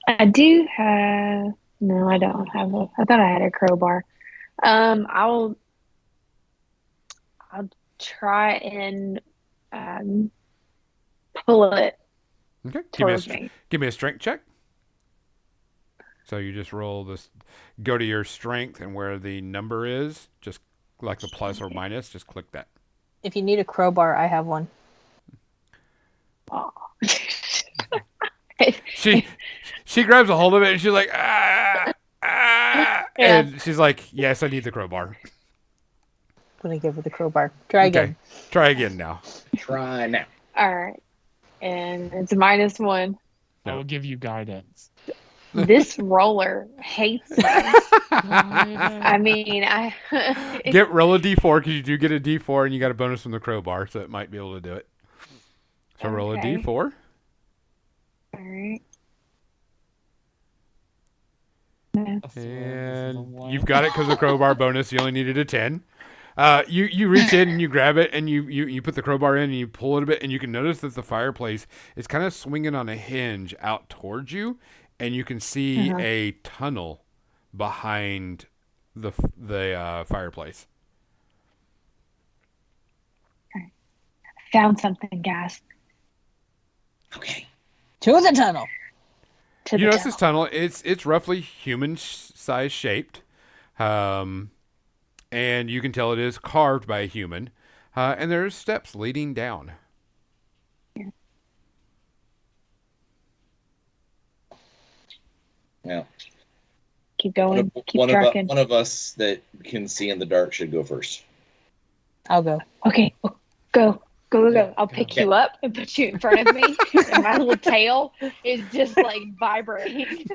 I do have. No, I don't have I thought I had a crowbar. I'll try and pull it Okay. towards me. Give me a strength check. So you just roll this, go to your strength, and where the number is, just like the plus or minus, just click that. If you need a crowbar, I have one. Oh. She grabs a hold of it and she's like, ah, ah, Yeah. and she's like, yes, I need the crowbar. Gonna give her the crowbar. Try again. Try again now. Try now. All right. And it's -1. I will give you guidance. This roller hates me. I mean, Get roll a d4 because you do get a d4 and you got a bonus from the crowbar, so it might be able to do it. So roll a Okay. d4. All right. No. And you've got it because of the crowbar bonus. You only needed a 10. You reach in and you grab it and you put the crowbar in and you pull it a bit and you can notice that the fireplace is kind of swinging on a hinge out towards you, and you can see a tunnel behind the fireplace. Found something, guys. Okay. To the tunnel. To You the notice this tunnel? It's roughly human size shaped, and you can tell it is carved by a human. And there's steps leading down. Yeah. Keep going. Keep trucking. One of us that can see in the dark should go first. I'll go. Okay, go. Yeah, I'll go. pick you up and put you in front of me, and my little tail is just like vibrating.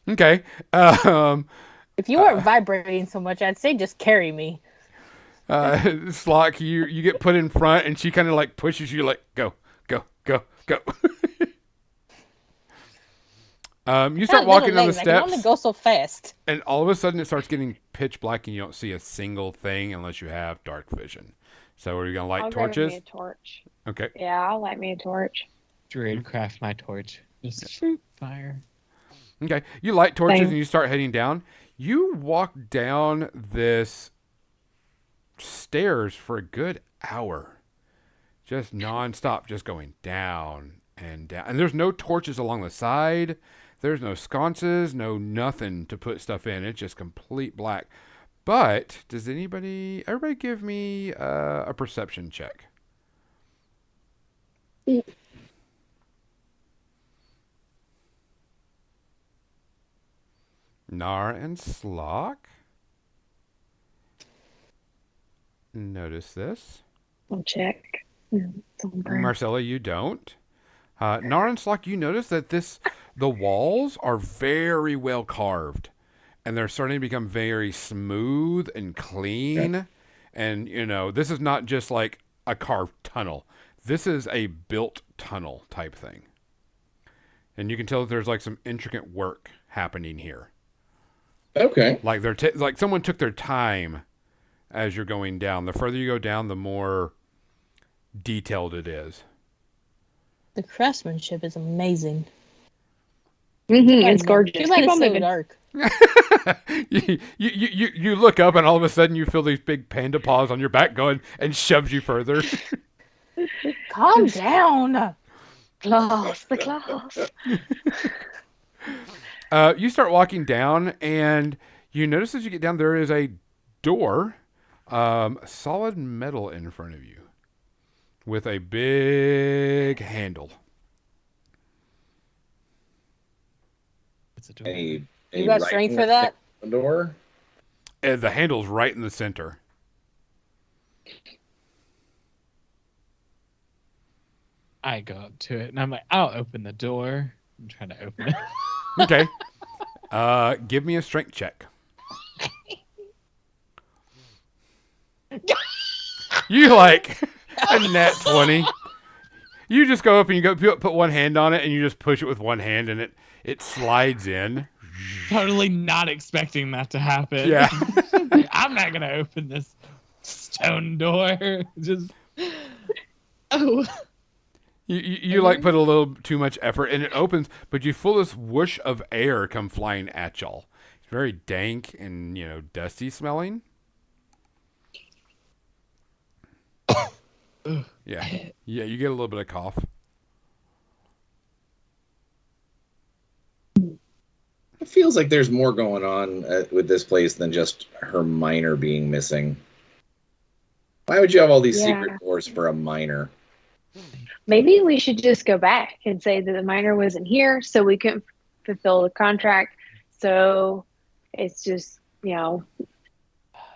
Okay. If you weren't vibrating so much, I'd say just carry me. Slock, you get put in front, and she kind of like pushes you, like go. You start walking down the I can only steps, go so fast. and all of a sudden it starts getting pitch black, and you don't see a single thing unless you have dark vision. So are you gonna light I'll grab torches? me a torch. Okay. Yeah, I'll light me a torch. Druid craft my torch. Just shoot fire. Okay. You light torches Same. and you start heading down. You walk down this stairs for a good hour. Just nonstop, just going down and down. And there's no torches along the side. There's no sconces, no nothing to put stuff in. It's just complete black. But does everybody give me a perception check? Nar and Slock. Notice this. I'll check. It's on brand. Marcella, you don't. Nar and Slock, you notice that the walls are very well carved, and they're starting to become very smooth and clean. Okay. And this is not just like a carved tunnel. This is a built tunnel type thing. And you can tell that there's like some intricate work happening here. Okay. Like like someone took their time as you're going down. The further you go down, the more detailed it is. The craftsmanship is amazing. It's gorgeous. Too bad Keep it's on so moving. dark. You look up and all of a sudden you feel these big panda paws on your back going and shoves you further. Calm down. Claws, the claws. You start walking down and you notice as you get down there is a door, solid metal in front of you with a big handle. It's a door. A You got strength for that? door? And the handle's right in the center. I go up to it and I'm like, I'll open the door. I'm trying to open it. Okay. Give me a strength check. You like a nat 20. You just go up and you put one hand on it and you just push it with one hand and it slides in. Totally not expecting that to happen. Yeah. I'm not gonna open this stone door. Just oh. You like put a little too much effort and it opens, but you feel this whoosh of air come flying at y'all. It's very dank and dusty smelling. Yeah, you get a little bit of cough. It feels like there's more going on with this place than just her minor being missing. Why would you have all these Yeah. secret doors for a miner? Maybe we should just go back and say that the miner wasn't here, so we couldn't fulfill the contract. So it's just, too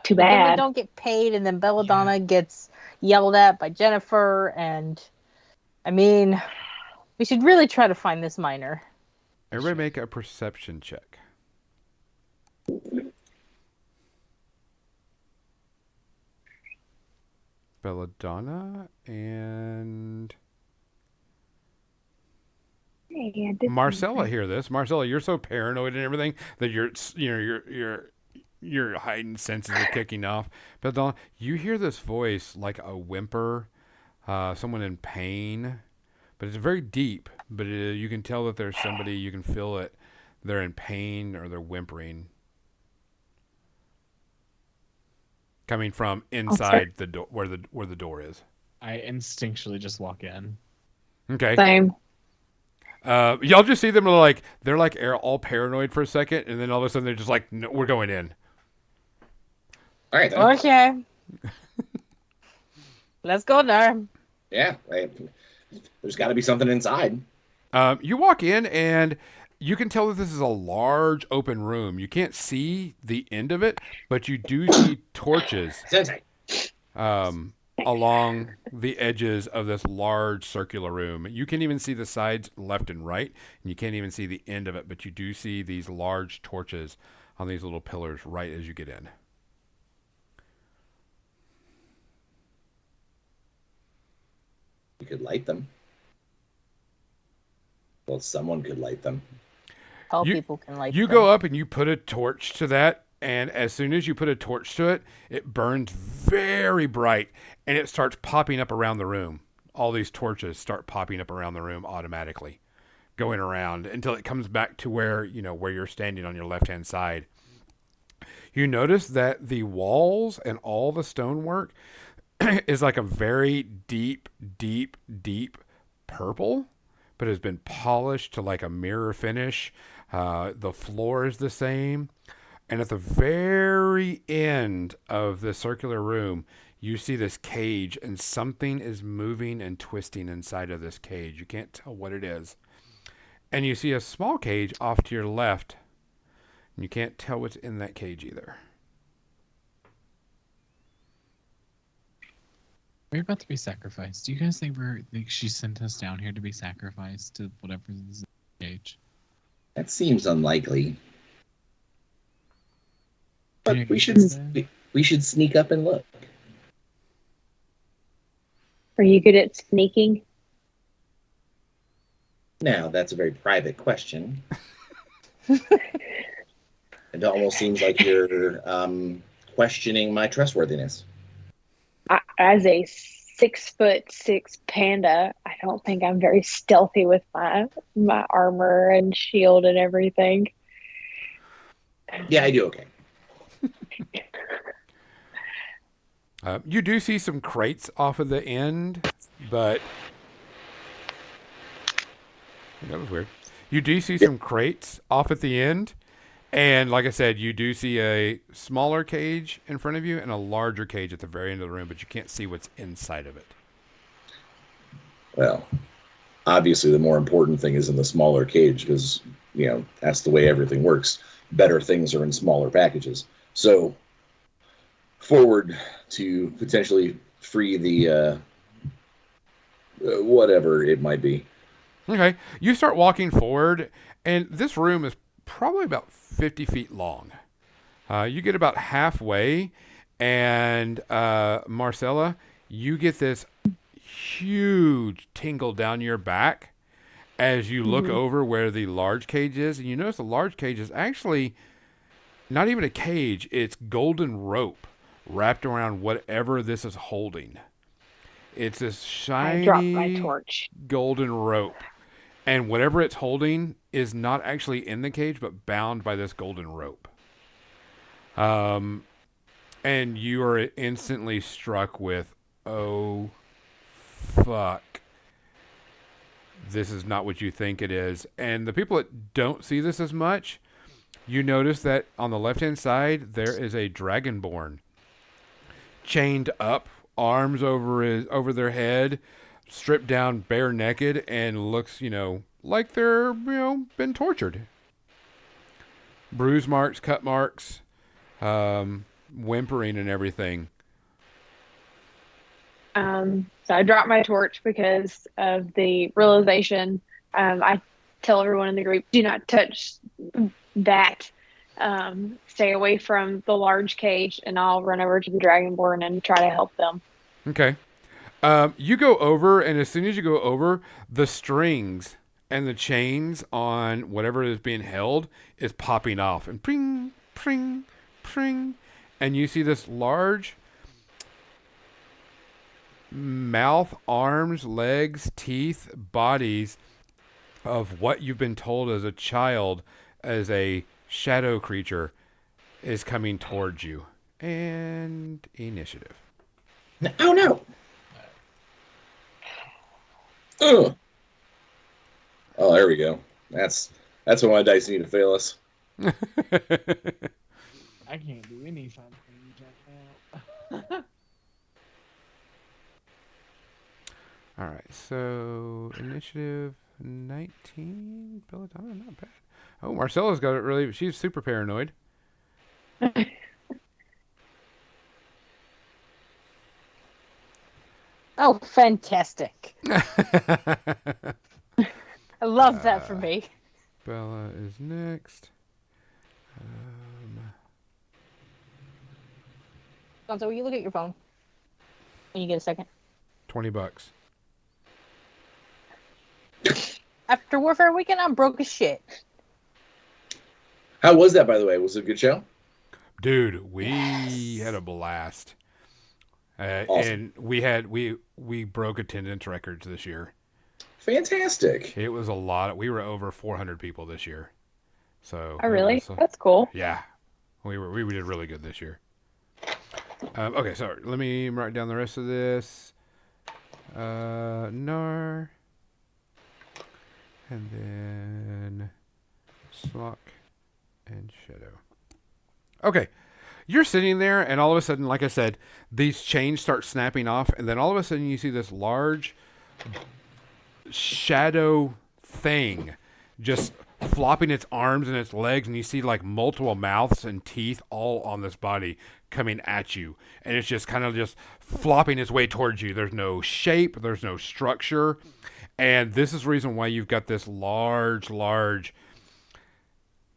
But then we bad. don't get paid, and then Belladonna gets yelled at by Jennifer. And I mean, we should really try to find this miner. Everybody make a perception check. Belladonna and Marcella hear this. Marcella, you're so paranoid and everything that your heightened senses are kicking off. Belladonna, you hear this voice like a whimper, someone in pain, but it's very deep. But you can tell that there's somebody. You can feel it. They're in pain or they're whimpering, coming from inside the door where the door is. I instinctually just walk in. Okay. Same. Y'all just see them they're all paranoid for a second, and then all of a sudden they're just like, no, we're going in. All right, then. Okay. Let's go there. Yeah, there's got to be something inside. You walk in, and you can tell that this is a large open room. You can't see the end of it, but you do see torches along the edges of this large circular room. You can even see the sides left and right, and you can't even see the end of it, but you do see these large torches on these little pillars right as you get in. You could light them. Well, someone could light them. Tall people can light You them. go up and you put a torch to that, and as soon as you put a torch to it, it burns very bright, and it starts popping up around the room. All these torches start popping up around the room automatically, going around until it comes back to where you're standing on your left-hand side. You notice that the walls and all the stonework is like a very deep, deep, deep purple, but has been polished to like a mirror finish. The floor is the same. And at the very end of the circular room, you see this cage, and something is moving and twisting inside of this cage. You can't tell what it is. And you see a small cage off to your left, and you can't tell what's in that cage either. We're about to be sacrificed. Do you guys think she sent us down here to be sacrificed to whatever is in the cage? That seems unlikely. But Yeah, we should sneak up and look. Are you good at sneaking? Now, that's a very private question. It almost seems like you're questioning my trustworthiness. As a 6'6" panda, I don't think I'm very stealthy with my armor and shield and everything. Yeah, I do okay. You do see some crates off of the end, but that was weird. You do see some crates off at the end, and like I said, you do see a smaller cage in front of you and a larger cage at the very end of the room, but you can't see what's inside of it. Well, obviously the more important thing is in the smaller cage because, that's the way everything works. Better things are in smaller packages. So, forward to potentially free the whatever it might be. Okay. You start walking forward, and this room is probably about 50 feet long. You get about halfway, and Marcella, you get this huge tingle down your back as you look over where the large cage is, and you notice the large cage is actually not even a cage, it's golden rope wrapped around whatever this is holding. It's this shiny I dropped my torch. golden rope, and whatever it's holding is not actually in the cage but bound by this golden rope. And you are instantly struck with, oh fuck, this is not what you think it is. And the people that don't see this as much, you notice that on the left hand side there is a dragonborn chained up arms over their head, stripped down, bare naked, and looks, like they're, been tortured. Bruise marks, cut marks, whimpering and everything. So I dropped my torch because of the realization. I tell everyone in the group, do not touch that. Stay away from the large cage, and I'll run over to the Dragonborn and try to help them. Okay. You go over, and as soon as you go over, the strings and the chains on whatever is being held is popping off. And pring, pring, pring. And you see this large mouth, arms, legs, teeth, bodies of what you've been told as a child as a shadow creature is coming towards you. And initiative. Oh no! Ugh. Oh, there we go. That's what my dice need to fail us. I can't do any fun things right now. All right, so initiative 19. Belladonna, not bad. Oh, Marcella's got it really. She's super paranoid. Oh, fantastic. I love that for me. Bella is next. Gonzo, will you look at your phone when you get a second? $20. After Warfare Weekend, I'm broke as shit. How was that, by the way? Was it a good show? Dude, we had a blast. Awesome. And we broke attendance records this year. Fantastic. It was a lot. We were over 400 people this year. So Oh, really? That's cool. yeah, we did really good this year. Okay, so let me write down the rest of this. Nar, and then Slock and Shadow. Okay. You're sitting there, and all of a sudden, like I said, these chains start snapping off, and then all of a sudden you see this large shadow thing just flopping its arms and its legs, and you see like multiple mouths and teeth all on this body coming at you, and it's just kind of just flopping its way towards you. There's no shape, there's no structure, and this is the reason why you've got this large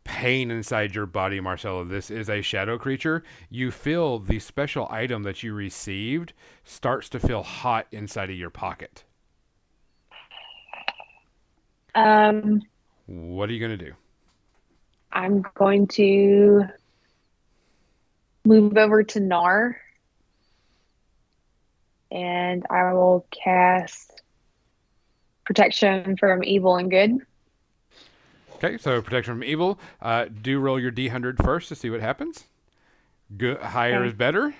pain inside your body, Marcella. This is a shadow creature. You feel the special item that you received starts to feel hot inside of your pocket. What are you going to do? I'm going to move over to Nar, and I will cast Protection from Evil and Good. Okay, so protection from evil. Do roll your D100 first to see what happens. Good, higher Okay. is better.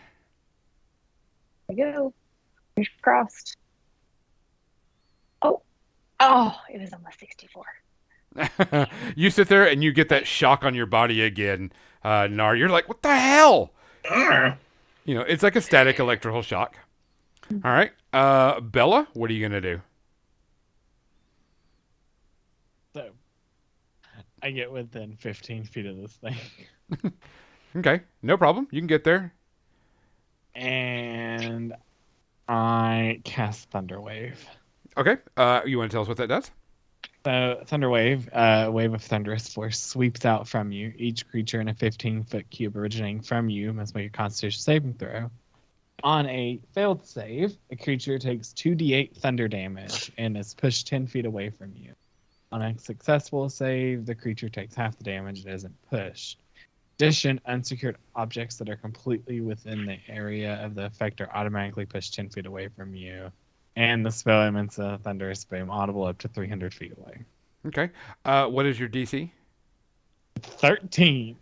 There we go. Fingers crossed. Oh, it was almost 64. You sit there and you get that shock on your body again, Nar. You're like, what the hell? It's like a static electrical shock. All right. Bella, what are you going to do? So, I get within 15 feet of this thing. Okay, no problem. You can get there. And I cast Thunder Wave. Okay. You want to tell us what that does? So, Thunder Wave, a wave of thunderous force sweeps out from you. Each creature in a 15-foot cube originating from you must make a Constitution saving throw. On a failed save, a creature takes 2d8 thunder damage and is pushed 10 feet away from you. On a successful save, the creature takes half the damage and isn't pushed. In addition, unsecured objects that are completely within the area of the effect are automatically pushed 10 feet away from you. And the spell emits a thunderous boom audible up to 300 feet away. Okay. What is your DC? 13.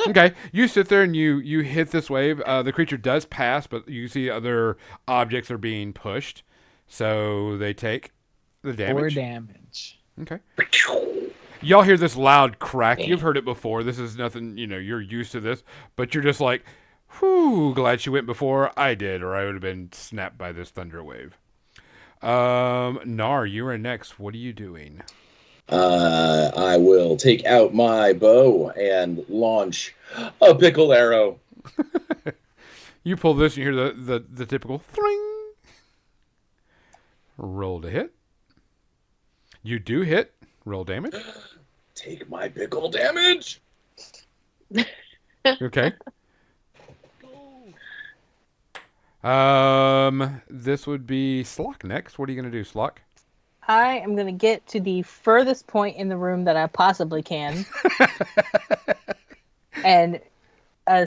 Okay. You sit there and you hit this wave. The creature does pass, but you see other objects are being pushed. So they take the damage. 4 damage. Okay. Y'all hear this loud crack. You've heard it before. This is nothing, you're used to this. But you're just like, Whew, glad she went before I did, or I would have been snapped by this thunder wave. Nar, you are next. What are you doing? I will take out my bow and launch a pickle arrow. You pull this and you hear the typical thring. Roll to hit. You do hit. Roll damage. Take my pickle damage. Okay. This would be Slock next. What are you gonna do, Slock? I am going to get to the furthest point in the room that I possibly can. And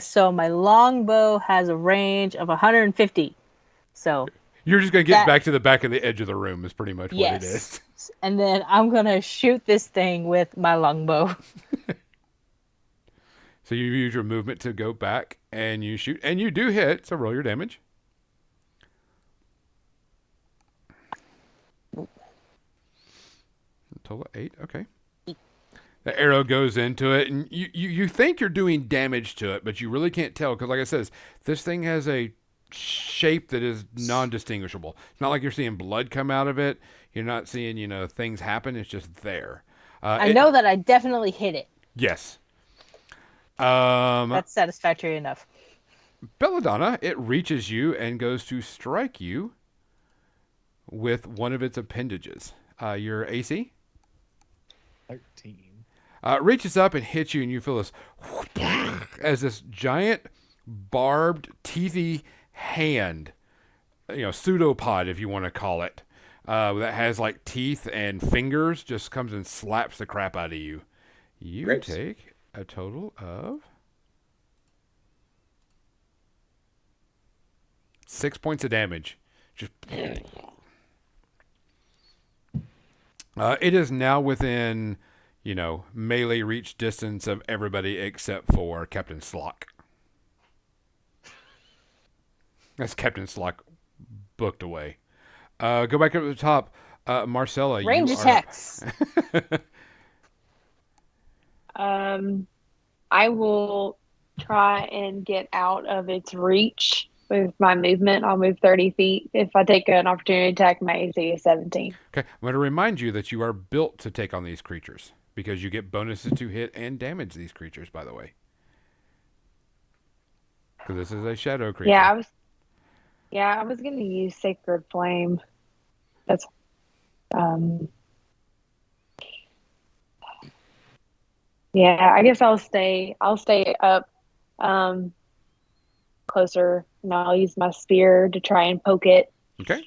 so my longbow has a range of 150. So You're just gonna get back to the back of the edge of the room is pretty much what it is. And then I'm going to shoot this thing with my longbow. So you use your movement to go back and you shoot, and you do hit. So roll your damage. Total 8. Okay. The arrow goes into it, and you think you're doing damage to it, but you really can't tell because, like I says, this thing has a shape that is non-distinguishable. It's not like you're seeing blood come out of it. You're not seeing things happen. It's just there. I know that I definitely hit it. Yes. That's satisfactory enough. Belladonna, it reaches you and goes to strike you with one of its appendages. Your AC? 13. Reaches up and hits you, and you feel this as this giant, barbed, teethy hand, pseudopod, if you want to call it, that has like teeth and fingers, just comes and slaps the crap out of you. You Grapes. take a total of 6 points of damage. Just. It is now within, melee reach distance of everybody except for Captain Slock. That's Captain Slock booked away. Go back up to the top. Marcella, Range you attacks. I will try and get out of its reach with my movement. I'll move 30 feet. If I take an opportunity attack, my AC is 17. Okay, I'm going to remind you that you are built to take on these creatures because you get bonuses to hit and damage these creatures, by the way. Because this is a shadow creature. I was going to use Sacred Flame. That's I guess I'll stay up closer, and I'll use my spear to try and poke it. Okay.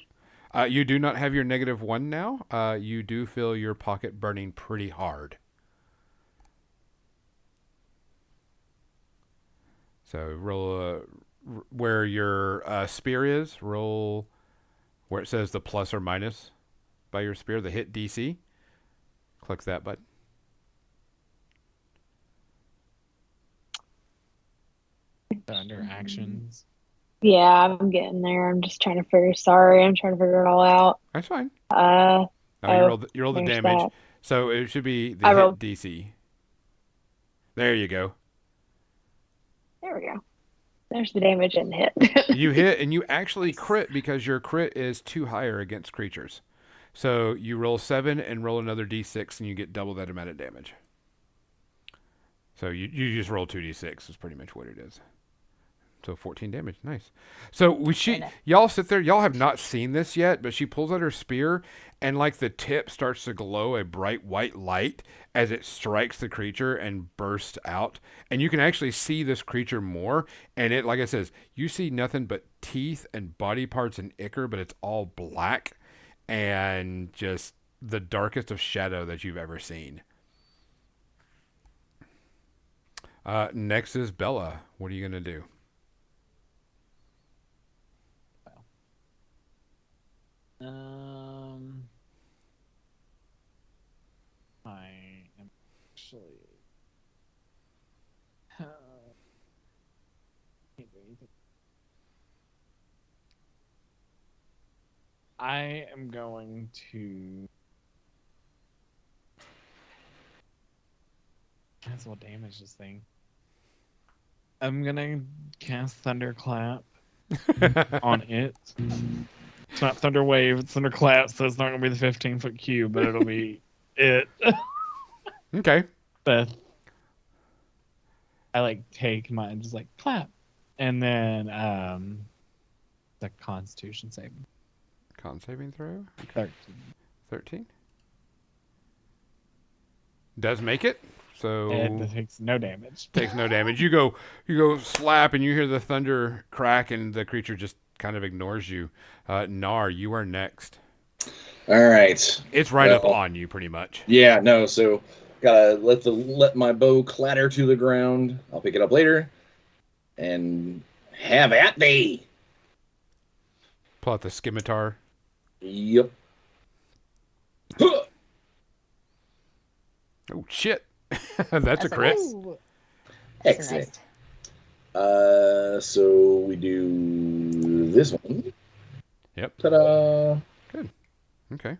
You do not have your -1 now. You do feel your pocket burning pretty hard. So roll where your spear is. Roll where it says the plus or minus by your spear, the hit DC. Click that button. Under actions. Yeah, I'm getting there. I'm just trying to figure it all out. That's fine. Oh, You roll the there's damage. that. So it should be the I hit rolled. DC. There you go. There we go. There's the damage and hit. You hit and you actually crit because your crit is 2 higher against creatures. So you roll 7 and roll another D6 and you get double that amount of damage. So you just roll 2d6 is pretty much what it is. So 14 damage. Nice. So y'all sit there. Y'all have not seen this yet, but she pulls out her spear and like the tip starts to glow a bright white light as it strikes the creature and bursts out. And you can actually see this creature more. And it, like I says, you see nothing but teeth and body parts and ichor, but it's all black and just the darkest of shadow that you've ever seen. Next is Bella. What are you going to do? I am actually. I am going to. That's what damage this thing. I'm gonna cast Thunderclap on it. It's not Thunder Wave, it's Thunderclap, so it's not gonna be the 15-foot cube, but it'll be it. Okay. But I like take mine, just like clap, and then the Constitution saving. Con saving throw. 13. Does make it. So It takes no damage. takes no damage. You go slap, and you hear the thunder crack, and the creature just kind of ignores you. Nar, you are next. All right. It's right up Well, on you, pretty much. Yeah, no. So gotta let my bow clatter to the ground. I'll pick it up later, and have at thee. Pull out the scimitar. Yep. Huh. Oh shit! That's a crit. Ooh. Excellent. So we do this one. Yep. Ta-da! Okay.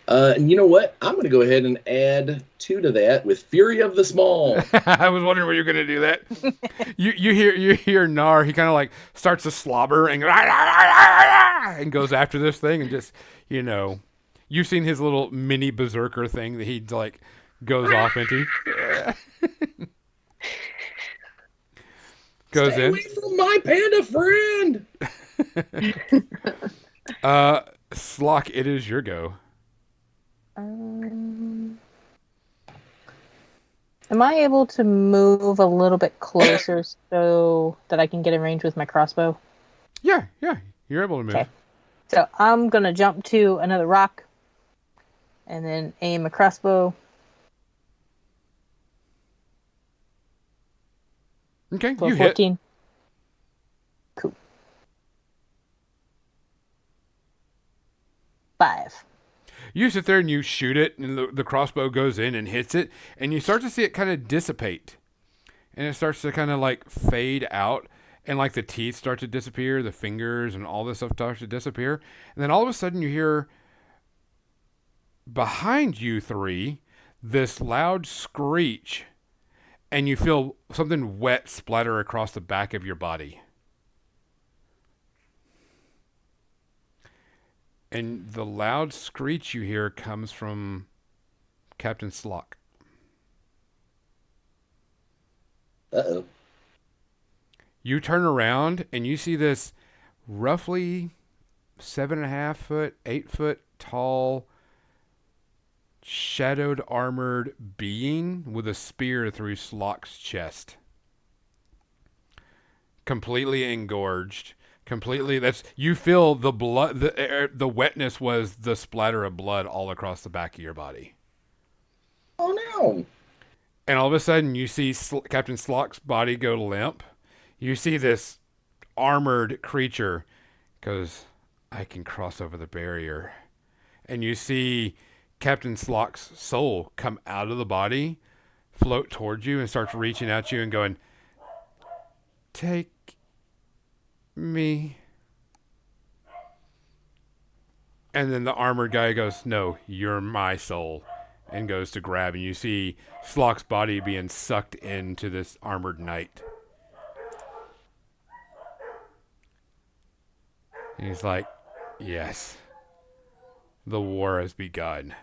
And you know what? I'm going to go ahead and add 2 to that with Fury of the Small. I was wondering where you're gonna do that. you hear Nar. He kind of like starts to slobber and and goes after this thing and just you've seen his little mini berserker thing that he like goes off into. Goes Stay in. away from my panda friend. Slock, it is your go. Am I able to move a little bit closer so that I can get in range with my crossbow? Yeah, you're able to move. Okay. So I'm going to jump to another rock and then aim a crossbow. Okay, For you hit. 14. Cool. 5. You sit there and you shoot it, and the crossbow goes in and hits it, and you start to see it kind of dissipate, and it starts to kind of like fade out, and like the teeth start to disappear, the fingers and all this stuff starts to disappear, and then all of a sudden you hear behind you 3 this loud screech, and you feel something wet splatter across the back of your body. And the loud screech you hear comes from Captain Slock. Uh-oh. You turn around and you see this roughly 7.5 foot, 8 foot tall, shadowed armored being with a spear through Slock's chest. Completely engorged. You feel the blood, the wetness was the splatter of blood all across the back of your body. Oh, no. And all of a sudden you see Captain Slock's body go limp. You see this armored creature goes, I can cross over the barrier. And you see Captain Slock's soul come out of the body, float towards you, and starts reaching at you and going, take me. And then the armored guy goes, no, you're my soul, and goes to grab, and you see Slock's body being sucked into this armored knight. And he's like, yes, the war has begun.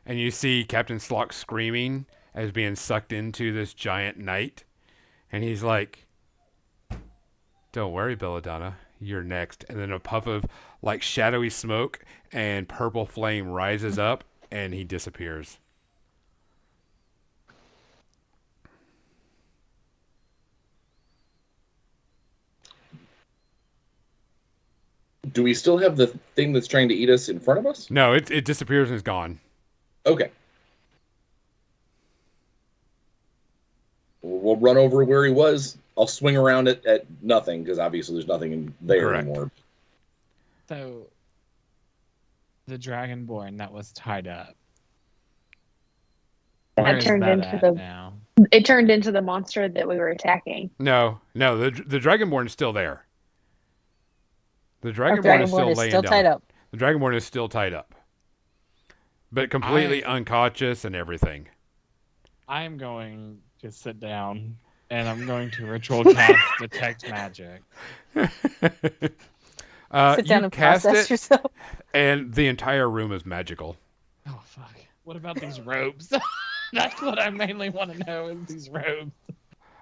And you see Captain Slock screaming as being sucked into this giant knight. And he's like, don't worry, Belladonna, you're next. And then a puff of like shadowy smoke and purple flame rises up and he disappears. Do we still have the thing that's trying to eat us in front of us? No, it disappears and is gone. Okay. We'll run over where he was. I'll swing around it at nothing, because obviously there's nothing in there Correct. anymore. So, the Dragonborn that was tied up. That Where is turned that into at the- now? It turned into the monster that we were attacking. No, the Dragonborn is still there. The Our Dragonborn is still Dragonborn is laying still down. tied up. The Dragonborn is still tied up. But completely unconscious and everything. I'm going to sit down and I'm going to ritual cast detect magic. Sit down You and cast process it, yourself. and the entire room is magical. Oh fuck! What about these robes? That's what I mainly want to know is these robes.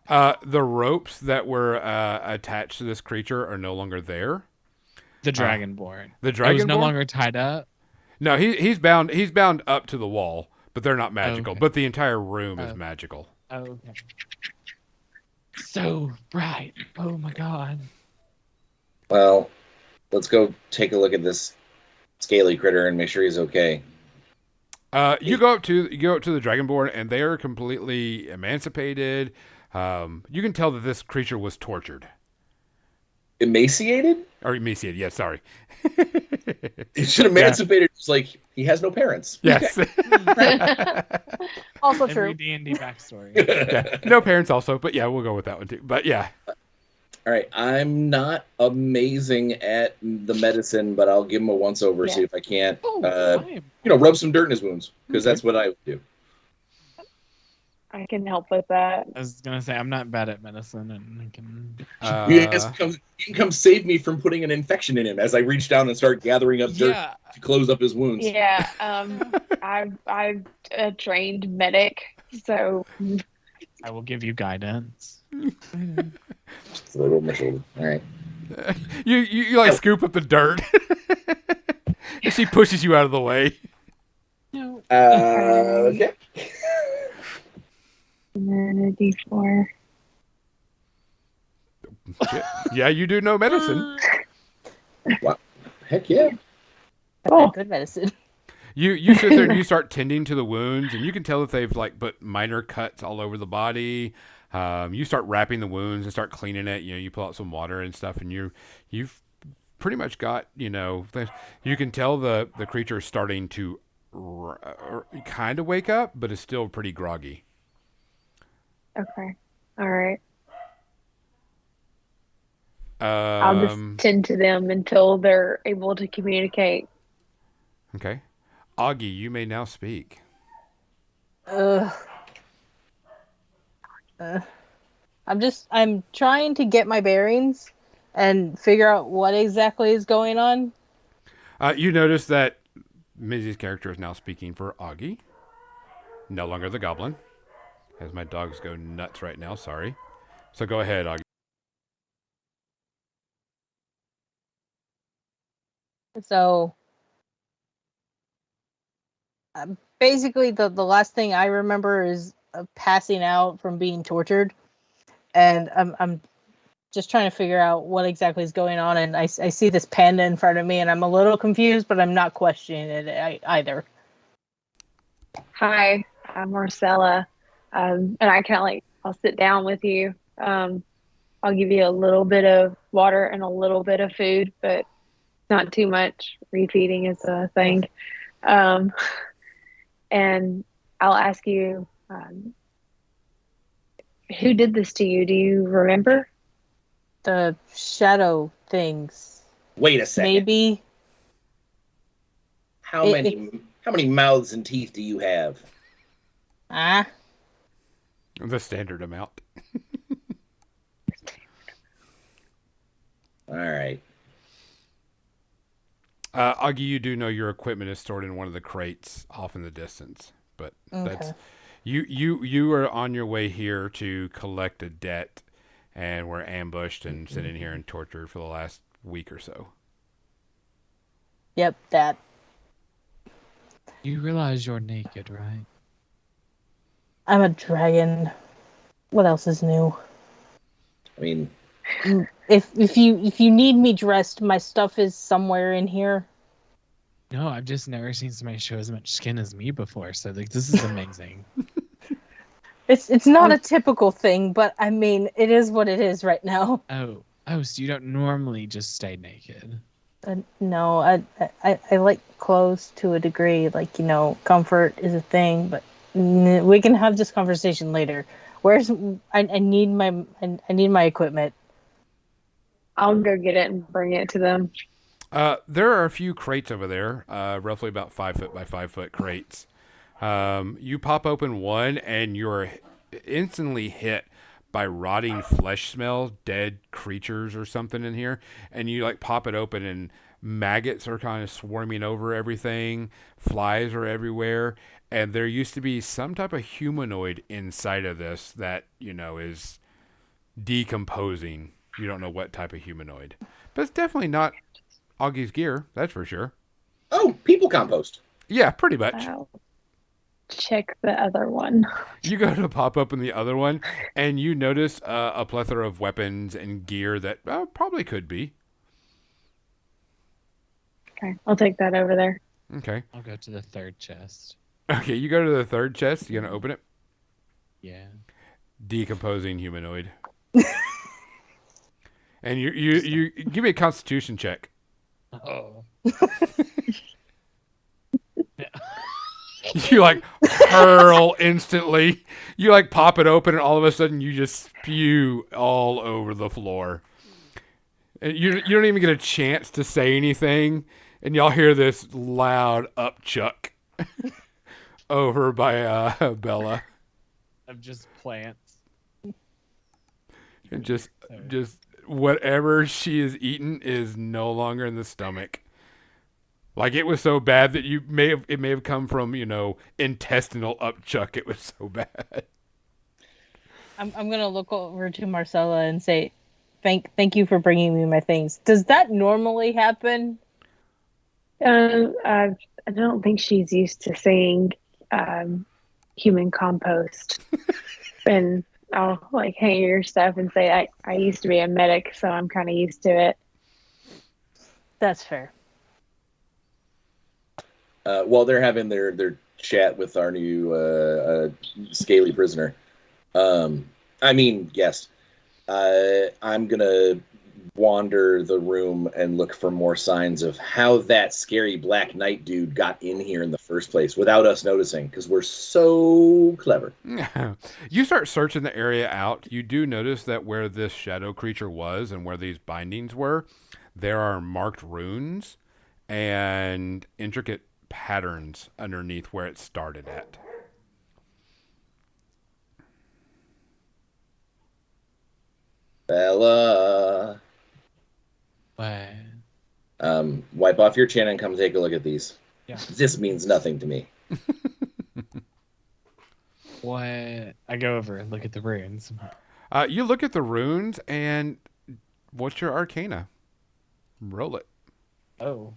The ropes that were attached to this creature are no longer there. The dragonborn. The It was no dragonborn? longer tied up. No, he's bound. He's bound up to the wall, but they're not magical. Okay. But the entire room is Oh. magical. Oh, okay. So bright. Oh my god. Well, let's go take a look at this scaly critter and make sure he's okay. You go up to the dragonborn, and they are completely emancipated. You can tell that this creature was tortured Emaciated? or emaciated. Yes, sorry. He should emancipated. It's like he has no parents. Yes. Also Every true. D&D backstory. Yeah. No parents also, but yeah, we'll go with that one too. But yeah. All right, I'm not amazing at the medicine, but I'll give him a once over, Yeah. see if I can't, I rub some dirt in his wounds, because Okay. that's what I would do. I can help with that. was gonna say I'm not bad at medicine, and I can. You can come save me from putting an infection in him as I reach down and start gathering up dirt Yeah. to close up his wounds. Yeah, I'm a trained medic, so I will give you guidance. Just a little over my shoulder. All right. You like scoop up the dirt, and she pushes you out of the way. No. Okay. and then a D4. Yeah, you do know medicine. Heck yeah. Oh. Good medicine. You sit there and you start tending to the wounds, and you can tell that they've like put minor cuts all over the body. You start wrapping the wounds and start cleaning it. You pull out some water and stuff, and you've pretty much got you can tell the creature is starting to kind of wake up, but is still pretty groggy. Okay. All right. I'll just tend to them until they're able to communicate. Okay. Augie, you may now speak. I'm trying to get my bearings and figure out what exactly is going on. You notice that Mizzy's character is now speaking for Augie, no longer the goblin. As my dogs go nuts right now, sorry. So go ahead, Augie. So basically the last thing I remember is passing out from being tortured, and I'm just trying to figure out what exactly is going on, and I see this panda in front of me, and I'm a little confused, but I'm not questioning it either. Hi, I'm Marcella. And I I'll sit down with you. I'll give you a little bit of water and a little bit of food, but not too much. Refeeding is a thing. And I'll ask you, who did this to you? Do you remember? The shadow things. Wait a second. Maybe. How many mouths and teeth do you have? The standard amount. All right. Augie, you do know your equipment is stored in one of the crates off in the distance, but that's you are on your way here to collect a debt, and were ambushed and sitting here and tortured for the last week or so. Yep, that. You realize you're naked, right? I'm a dragon. What else is new? I mean, If you need me dressed, my stuff is somewhere in here. No, I've just never seen somebody show as much skin as me before. So like, this is amazing. It's not a typical thing, but I mean, it is what it is right now. Oh, so you don't normally just stay naked? No, I like clothes to a degree. Like, comfort is a thing, but we can have this conversation later. I need my equipment. I'll go get it and bring it to them. There are a few crates over there, roughly about 5 foot by 5 foot crates. You pop open one, and you're instantly hit by rotting flesh smell, dead creatures or something in here. And you like pop it open, and maggots are kind of swarming over everything. Flies are everywhere. And there used to be some type of humanoid inside of this that, is decomposing. You don't know what type of humanoid. But it's definitely not Augie's gear, that's for sure. Oh, people compost. Yeah, pretty much. I'll check the other one. You go to pop up in the other one, and you notice a plethora of weapons and gear that probably could be. Okay, I'll take that over there. Okay. I'll go to the third chest. Okay, you go to the third chest. You gonna open it? Yeah. Decomposing humanoid. And you give me a Constitution check. Oh. You like hurl instantly. You like pop it open, and all of a sudden you just spew all over the floor. And you don't even get a chance to say anything, and y'all hear this loud upchuck over by Bella, Of just plants. and just whatever she is eating is no longer in the stomach. Like it was so bad that it may have come from intestinal upchuck. It was so bad. I'm gonna look over to Marcella and say, thank you for bringing me my things. Does that normally happen? I don't think she's used to seeing human compost. And I'll like hang your stuff and say I used to be a medic, so I'm kind of used to it. That's fair. While they're having their chat with our new scaly prisoner, yes, I'm gonna wander the room and look for more signs of how that scary Black Knight dude got in here in the first place without us noticing, because we're so clever. You start searching the area out. You do notice that where this shadow creature was and where these bindings were, there are marked runes and intricate patterns underneath where it started at. Bella, What? wipe off your chin and come take a look at these. Yeah. This means nothing to me. What? I go over and look at the runes. You look at the runes, and what's your arcana? Roll it. Oh.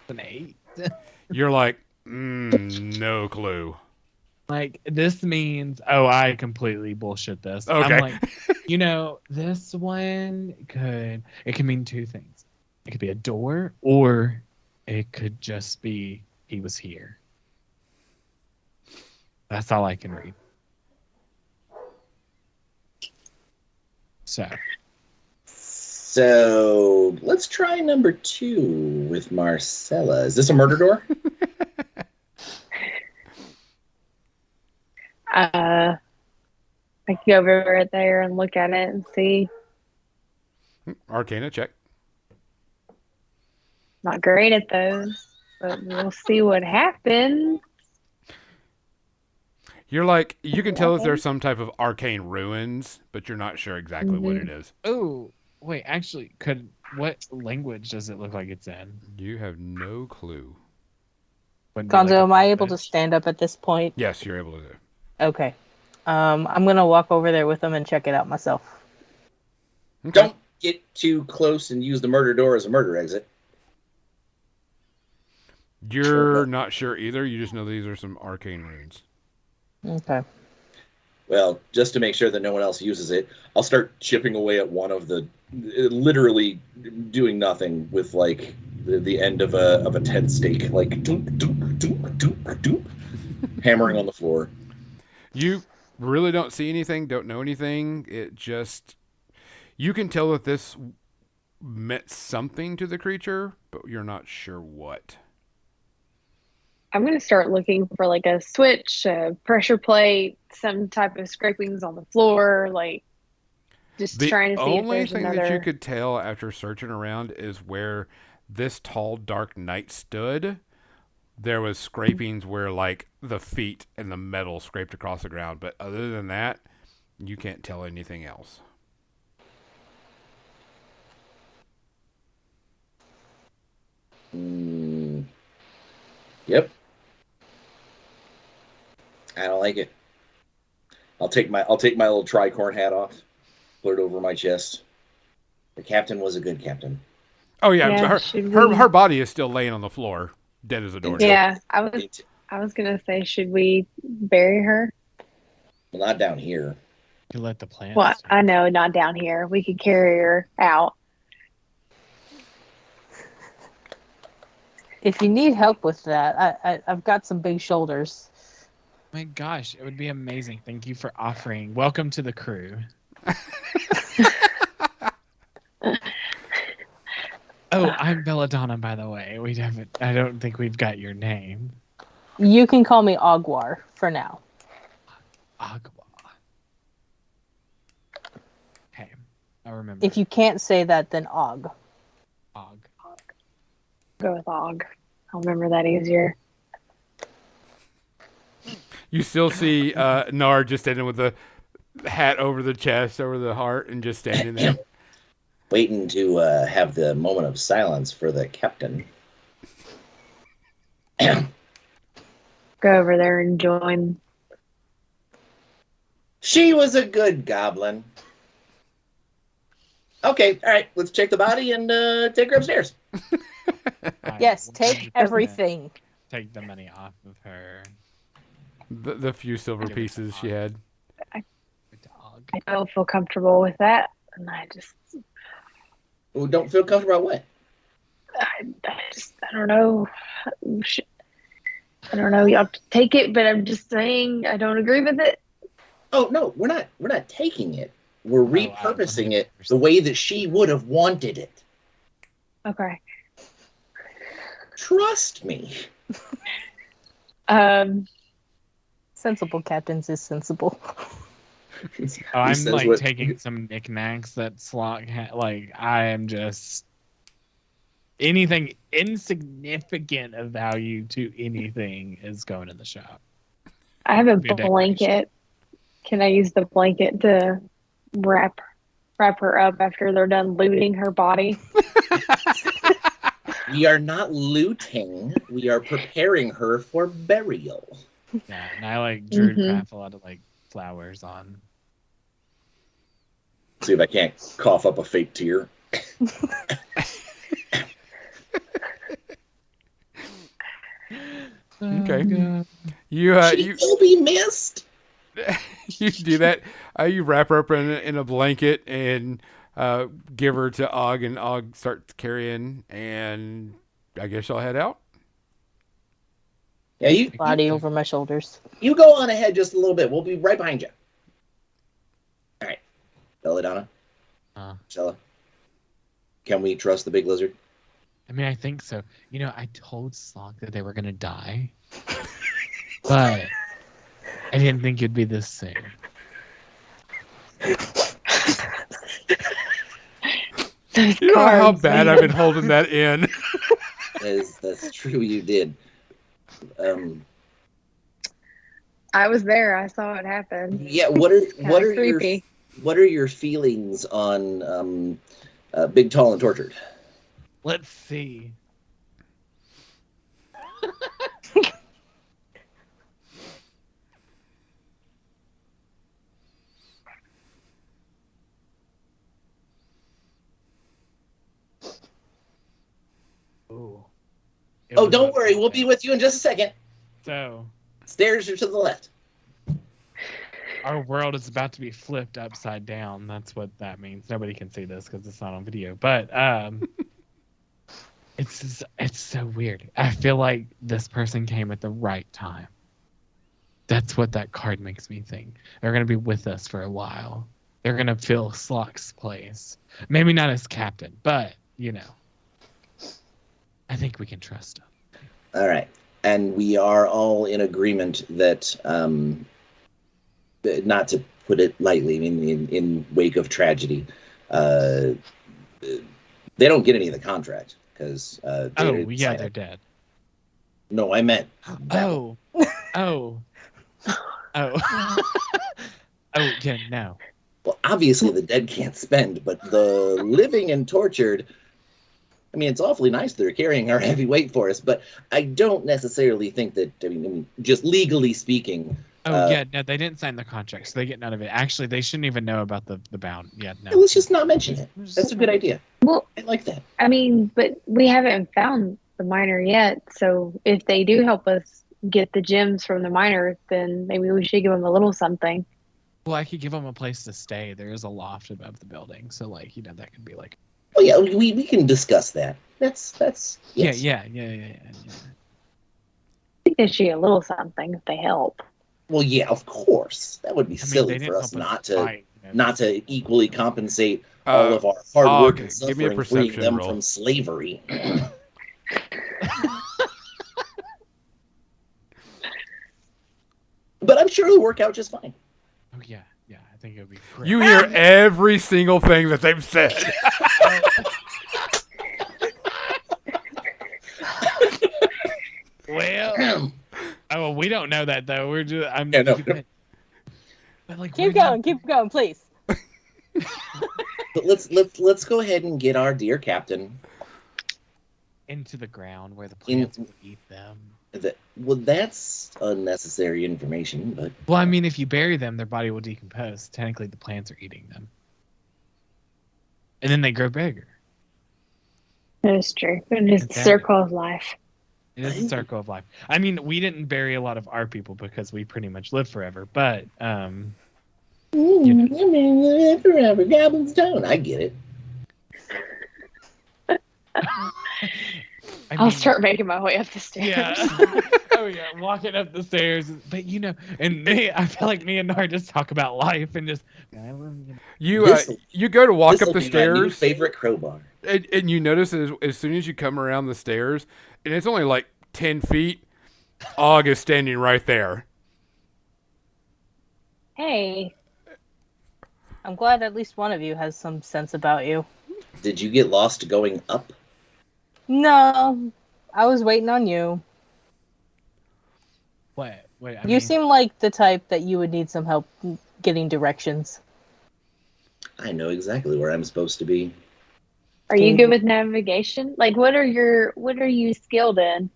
An 8. You're like, no clue. Like, this means, I completely bullshit this. Okay. I'm like, this one it can mean two things. It could be a door, or it could just be he was here. That's all I can read. So let's try number 2 with Marcella. Is this a murder door? I can go over there and look at it and see. Arcana check. Not great at those, but we'll see what happens. You're like, you can tell that there's some type of arcane ruins, but you're not sure exactly what it is. Oh, wait, actually, what language does it look like it's in? You have no clue. Wouldn't be Gonzo, like a am I able to language? stand up at this point? Yes, you're able to do. Okay. I'm gonna walk over there with them and check it out myself. Okay. Don't get too close and use the murder door as a murder exit. You're not sure either. You just know these are some arcane runes. Okay. Well, just to make sure that no one else uses it, I'll start chipping away at one of the, literally doing nothing with like the end of a tent stake, like doop, doop, doop, doop, doop, hammering on the floor. You really don't see anything, don't know anything. It just, you can tell that this meant something to the creature, but you're not sure what. I'm going to start looking for like a switch, a pressure plate, some type of scrapings on the floor, like just The trying to see if only there's thing another. that you could tell after searching around is where this tall, dark knight stood, there was scrapings where like the feet and the metal scraped across the ground. But other than that, you can't tell anything else. Yep. I don't like it. I'll take my little tricorn hat off, put it over my chest. The captain was a good captain. Oh yeah, Yeah, her body is still laying on the floor, dead as a doornail. Yeah, I was gonna say, should we bury her? Well, not down here. You let the plants. Well, I know, not down here. We could carry her out. If you need help with that, I've got some big shoulders. My gosh, it would be amazing. Thank you for offering. Welcome to the crew. Oh, I'm Belladonna, by the way. I don't think we've got your name. You can call me Ogwar for now. Agua. Okay, I remember. If you can't say that, then Og. Og. Go with Og. I'll remember that easier. You still see Nar just standing with the hat over the chest, over the heart, and just standing there. Waiting to have the moment of silence for the captain. Go over there and join. She was a good goblin. Okay, all right. Let's check the body and take her upstairs. Yes, I take 100% everything. Take the money off of her. The few silver Give it pieces to she had. Dog. I don't feel comfortable with that, and I Who don't feel comfortable about what? I don't know. I don't know. You have to take it, but I'm just saying I don't agree with it. Oh no, we're not taking it. We're repurposing it 100%. the way that she would have wanted it. Okay. Trust me. Sensible captains is sensible. Oh, I'm says like what- taking some knickknacks that Slock had. Like, I am just anything insignificant of value to anything is going in the shop. I have a Be a decoration. blanket. Can I use the blanket to wrap her up after they're done looting her body? We are not looting. We are preparing her for burial. Yeah, and I like druid Mhm. craft a lot of like flowers on. See if I can't cough up a fake tear. Okay. God. You She will be missed. you do that. You wrap her up in a blanket and give her to Og, and Og starts carrying. And I guess I'll head out. Yeah, you Body over my shoulders. you go on ahead just a little bit. We'll be right behind you. All right, Belladonna, Stella. Can we trust the big lizard? I mean, I think so. You know, I told Slock that they were gonna die, but I didn't think it'd be this soon. You know how Cards, bad man. I've been holding that in. That's true. You did. I was there. I saw it happen. Yeah. What are Creepy. your feelings on Big, Tall, and Tortured? Let's see. Ooh. It Oh, was don't like worry. We'll something. be with you in just a second. So, Stairs are to the left. our world is about to be flipped upside down. That's what that means. Nobody can see this because it's not on video. But it's so weird. I feel like this person came at the right time. That's what that card makes me think. They're gonna be with us for a while. They're gonna fill Slock's place. Maybe not as captain, but you know, I think we can trust him. All right. And we are all in agreement that, not to put it lightly, I mean, in wake of tragedy, they don't get any of the contract because they're dead. No, I meant Oh. Oh. Yeah, no. Well, obviously the dead can't spend, but the living and tortured. I mean, it's awfully nice they're carrying our heavy weight for us, but I don't necessarily think that. I mean, just legally speaking. No, they didn't sign the contract, so they get none of it. Actually, they shouldn't even know about the bound. Yeah, no. Let's just not mention it. That's a good idea. Well, I like that. I mean, but we haven't found the miner yet. So if they do help us get the gems from the miner, then maybe we should give them a little something. Well, I could give them a place to stay. There is a loft above the building, so like that could be like. Oh yeah, we can discuss that. That's yes. Yeah. I think they should get a little something if they help. Well, yeah, of course. That would be silly for us not to equally compensate all of our hard work and suffering, freeing them from slavery. But I'm sure it'll work out just fine. Oh yeah, I think it'll be great. You hear every single thing that they've said. Well, we don't know that though. We're just But like, keep going, please. But let's go ahead and get our dear captain into the ground where the plants will eat them. That's unnecessary information, but well, I mean, if you bury them, their body will decompose. Technically, the plants are eating them, and then they grow bigger. That is true. It is the circle of life. It is a circle of life. I mean, we didn't bury a lot of our people because we pretty much live forever, but forever, Goblin's Stone. I get it. I'll start making my way up the stairs. Yeah. Oh yeah, walking up the stairs. But and I feel like me and Nar just talk about life and just. You go to walk up the stairs. My new favorite crowbar. And you notice as soon as you come around the stairs, and it's only like 10 feet, Og is standing right there. Hey. I'm glad at least one of you has some sense about you. Did you get lost going up? No, I was waiting on you. Wait. You seem like the type that you would need some help getting directions. I know exactly where I'm supposed to be. Are you good with navigation? Like, what are you skilled in?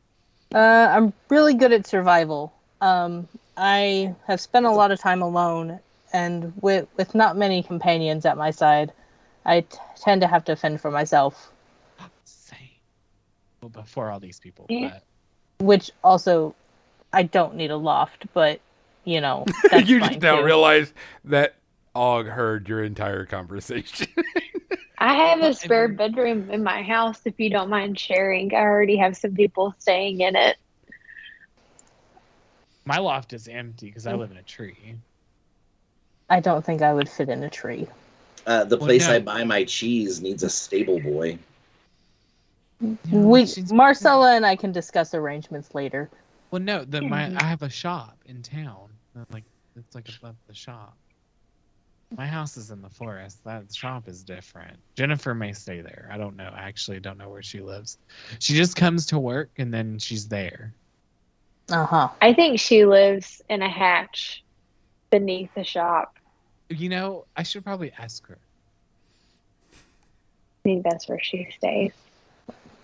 I'm really good at survival. I have spent a lot of time alone, and with not many companions at my side, I tend to have to fend for myself. Same. Well, before all these people, Yeah. but... Which also, I don't need a loft, but that's You fine just now too. realize that Og heard your entire conversation. I have a spare bedroom in my house if you don't mind sharing. I already have some people staying in it. My loft is empty because I live in a tree. I don't think I would fit in a tree. The place I buy my cheese needs a stable boy. Marcella and I can discuss arrangements later. Well, no, I have a shop in town. It's like above the shop. My house is in the forest. That shop is different. Jennifer may stay there. I don't know. I actually don't know where she lives. She just comes to work and then she's there. Uh-huh. I think she lives in a hatch beneath the shop. I should probably ask her. I think that's where she stays.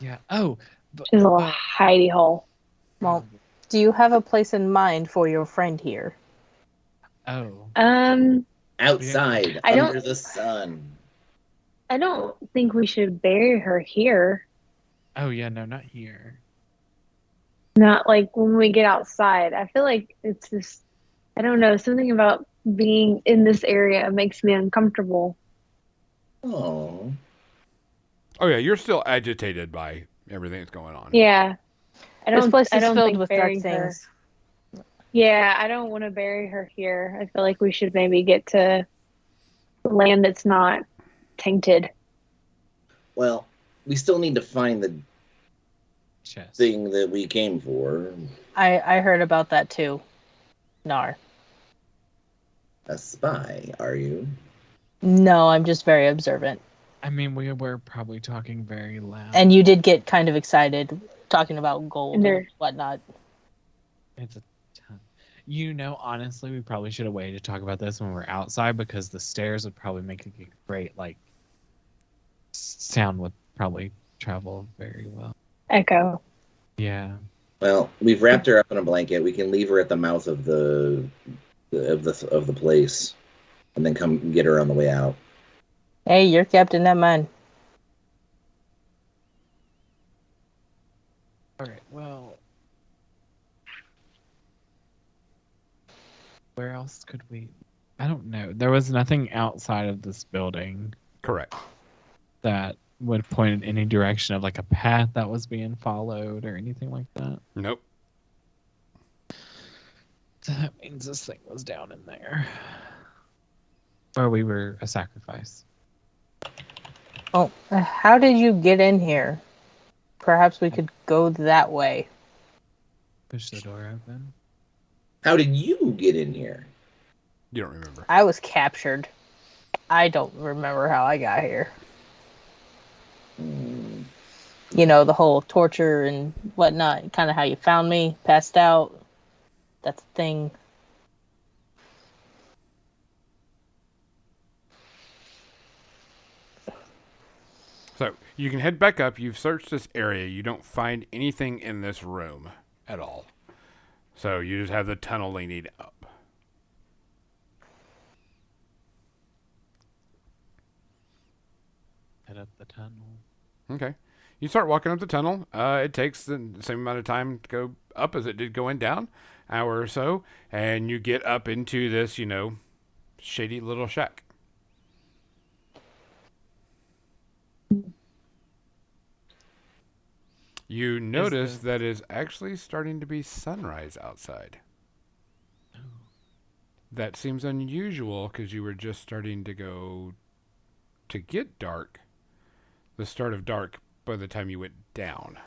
Yeah. Oh. She's a little hidey hole. Well, do you have a place in mind for your friend here? Oh. Outside, under the sun. I don't think we should bury her here. Oh, yeah, no, not here. Not like when we get outside. I feel like it's just, I don't know, something about being in this area makes me uncomfortable. Oh. Oh yeah, you're still agitated by everything that's going on. Yeah. This place is filled think with dark burying things. Yeah, I don't want to bury her here. I feel like we should maybe get to land that's not tainted. Well, we still need to find the Chest. thing that we came for. I heard about that too. Nar. A spy, are you? No, I'm just very observant. I mean, we were probably talking very loud. And you did get kind of excited talking about gold And and there- whatnot. It's a ton. Honestly, we probably should have waited to talk about this when we're outside because the stairs would probably make a great, sound would probably travel very well. Echo. Yeah. Well, we've wrapped her up in a blanket. We can leave her at the mouth of the place, and then come get her on the way out. Hey, you're captain, not mine. All right. Well, where else could we? I don't know. There was nothing outside of this building Correct. that would point in any direction of like a path that was being followed or anything like that. Nope. So that means this thing was down in there. Or we were a sacrifice. Oh, how did you get in here? Perhaps we could go that way. Push the door open. How did you get in here? You don't remember. I was captured. I don't remember how I got here. You know, the whole torture and whatnot, kind of how you found me, passed out. That's the thing. So you can head back up. You've searched this area. You don't find anything in this room at all. So you just have the tunnel leading up. Head up the tunnel. Okay. You start walking up the tunnel. It takes the same amount of time to go up as it did going down, hour or so, and you get up into this, shady little shack. You notice that it's actually starting to be sunrise outside. That seems unusual because you were just starting to go to get dark. The start of dark by the time you went down.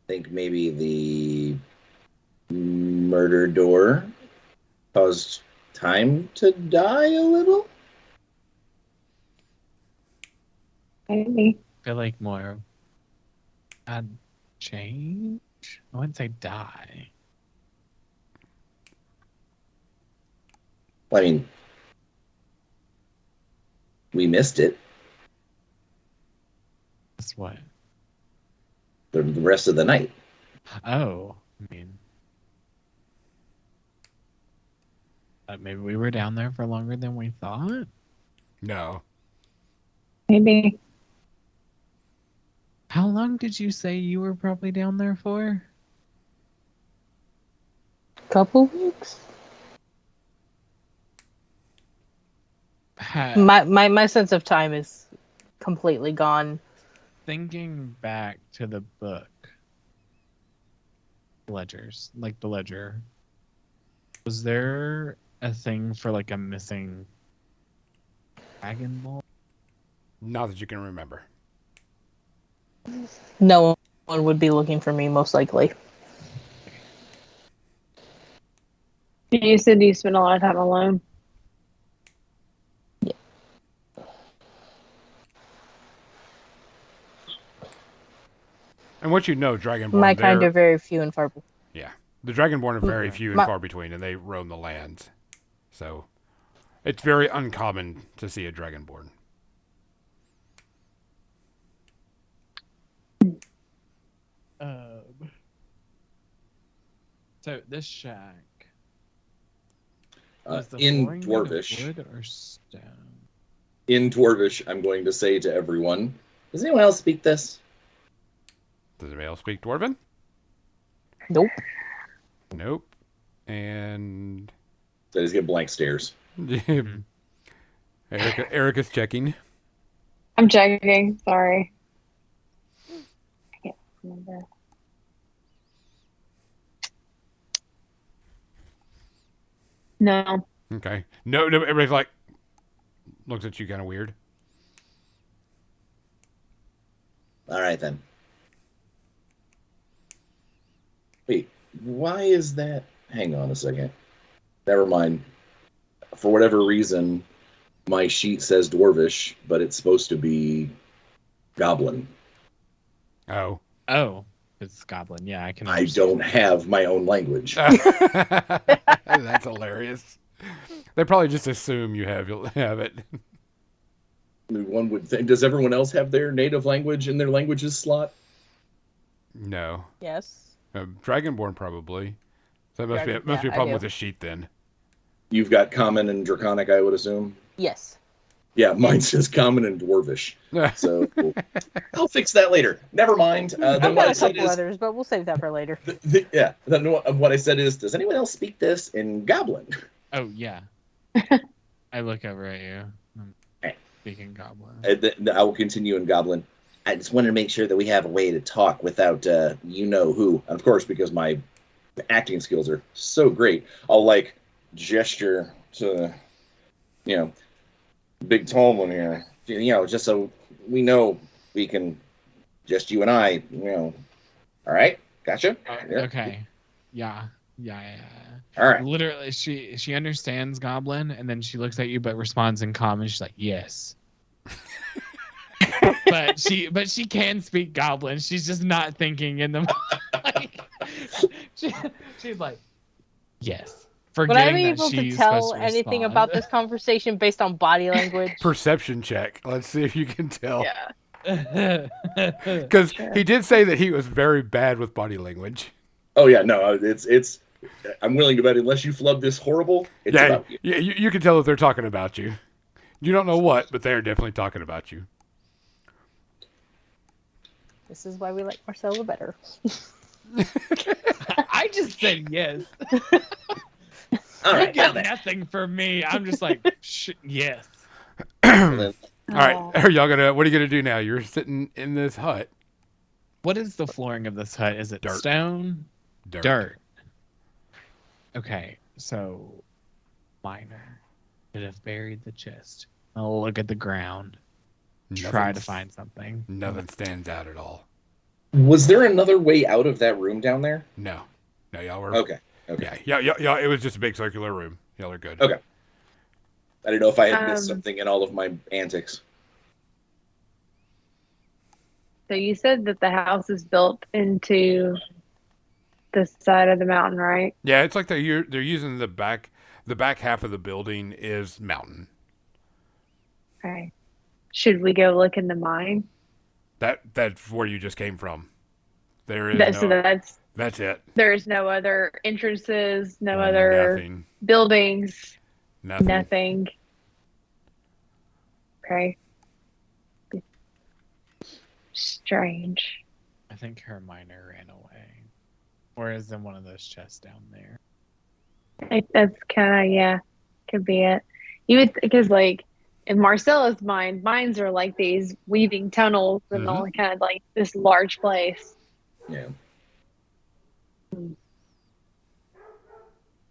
Think maybe the murder door caused time to die a little? Maybe. I feel like more I'd change. I wouldn't say die. I mean, we missed it. That's what. The rest of the night. Oh, I mean, maybe we were down there for longer than we thought. No. Maybe. How long did you say you were probably down there for? Couple weeks. Pat, My sense of time is completely gone. thinking back to the book, ledgers, like the ledger, was there a thing for like a missing dragon ball? Not that you can remember. No one would be looking for me, most likely. You said you spend a lot of time alone. And what you know, Dragonborn, My kind are very few and far. Yeah. The Dragonborn are very few and My- far between, and they roam the lands. So it's very uncommon to see a Dragonborn. So this shack the In flooring made of Dwarvish. wood or stone? In Dwarvish, I'm going to say to everyone, does anyone else speak this? Does anybody else speak Dwarven? Nope. Nope. And So I just get blank stares. Erica's checking. I'm checking. Sorry. I can't remember. No. Okay. No, everybody's like, looks at you kind of weird. All right, then. Why is that? Hang on a second. Never mind. For whatever reason, my sheet says Dwarvish, but it's supposed to be Goblin. Oh. Oh, it's Goblin. Yeah, I can I understand. don't have my own language. That's hilarious. They probably just assume you'll have it. One would think. Does everyone else have their native language in their languages slot? No. Yes. Dragonborn probably. So it must be a Yeah, I problem do. with the sheet then. You've got Common and Draconic, I would assume. Yes. Yeah, mine says Common and Dwarvish. So I'll fix that later. Never mind. I've Then what got I a said couple is, others, but we'll save that for later. yeah. Then what I said is, does anyone else speak this in Goblin? Oh yeah. I look over at you. I'm speaking Goblin. I will continue in Goblin. I just wanted to make sure that we have a way to talk without you know who. And of course, because my acting skills are so great, I'll like gesture to, big tall one here. Just so we know we can, just you and I. All right, gotcha. Yeah. Okay. Yeah. All right. Literally, she understands Goblin, and then she looks at you, but responds in common. She's like, "Yes." but she can speak Goblin. She's just not thinking in the like, she's like, "Yes." Would I Forgetting be that able to she's tell supposed to anything respond. about this conversation based on body language? Perception check. Let's see if you can tell. Yeah. Because Sure. he did say that he was very bad with body language. Oh yeah, no, it's. I'm willing to bet unless you flub this horrible, it's Yeah, about you. you can tell if they're talking about you. You don't know what, but they're definitely talking about you. This is why we like Marcella better. I just said yes. All You right, get now nothing from me. I'm just like, yes. then. All right, Oh. what are you gonna do now? You're sitting in this hut. What is the flooring of this hut? Is it Dirt. stone? Dirt. Dirt. Okay, so Miner should have buried the chest. I'll look at the ground. Try to Nothing's- find something. Nothing stands out at all. Was there another way out of that room down there? No, y'all were Okay. Yeah. It was just a big circular room. Y'all are good. Okay. I didn't know if I had missed Um, something in all of my antics. So you said that the house is built into the side of the mountain, right? Yeah, it's like they're using the back half of the building is mountain. Okay. Should we go look in the mine? That's where you just came from. There is So no. That's it. there's no other entrances, no other Nothing. buildings, Nothing. nothing. Okay. Strange. I think her miner ran away. Or is in one of those chests down there. That's kind of, yeah, could be it. You would, because like in Marcella's mind, mines are like these weaving tunnels and Mhm. all kind of like this large place. Yeah.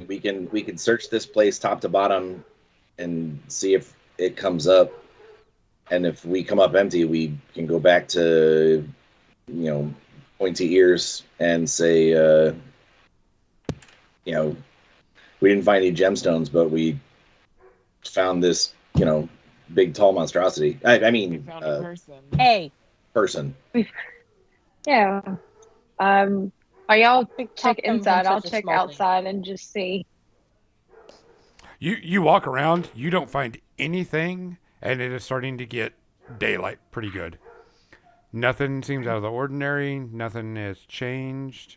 We can search this place top to bottom and see if it comes up. And if we come up empty, we can go back to, pointy ears and say, we didn't find any gemstones, but we found this, big tall monstrosity. I We mean, found a person. Hey, person. Yeah. Are y'all Big check top come from inside? I'll such a check small thing. outside and just see. You walk around, you don't find anything, and it is starting to get daylight pretty good. Nothing seems out of the ordinary. Nothing has changed.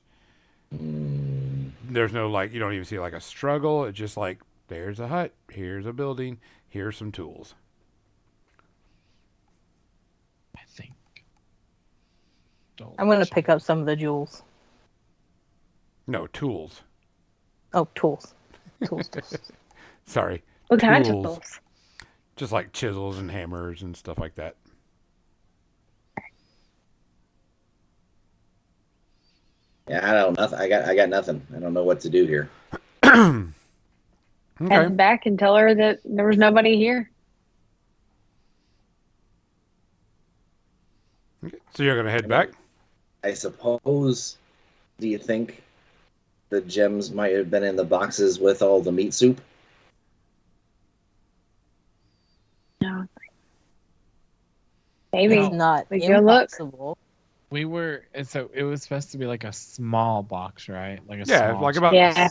There's no you don't even see a struggle. It's just like, there's a hut, here's a building, here's some tools. I think. I'm gonna pick up some of the jewels. No, tools. Oh, tools. Tools. Sorry. What kind of Tools. tools? Just like chisels and hammers and stuff like that. Yeah, I don't know. I got nothing. I don't know what to do here. Okay. Head back and tell her that there was nobody here. So you're going to head back? I suppose. Do you think the gems might have been in the boxes with all the meat soup? No. Maybe. It's not We go look. impossible. We were, so it was supposed to be like a small box, right? Like a Yeah, small like about Yeah.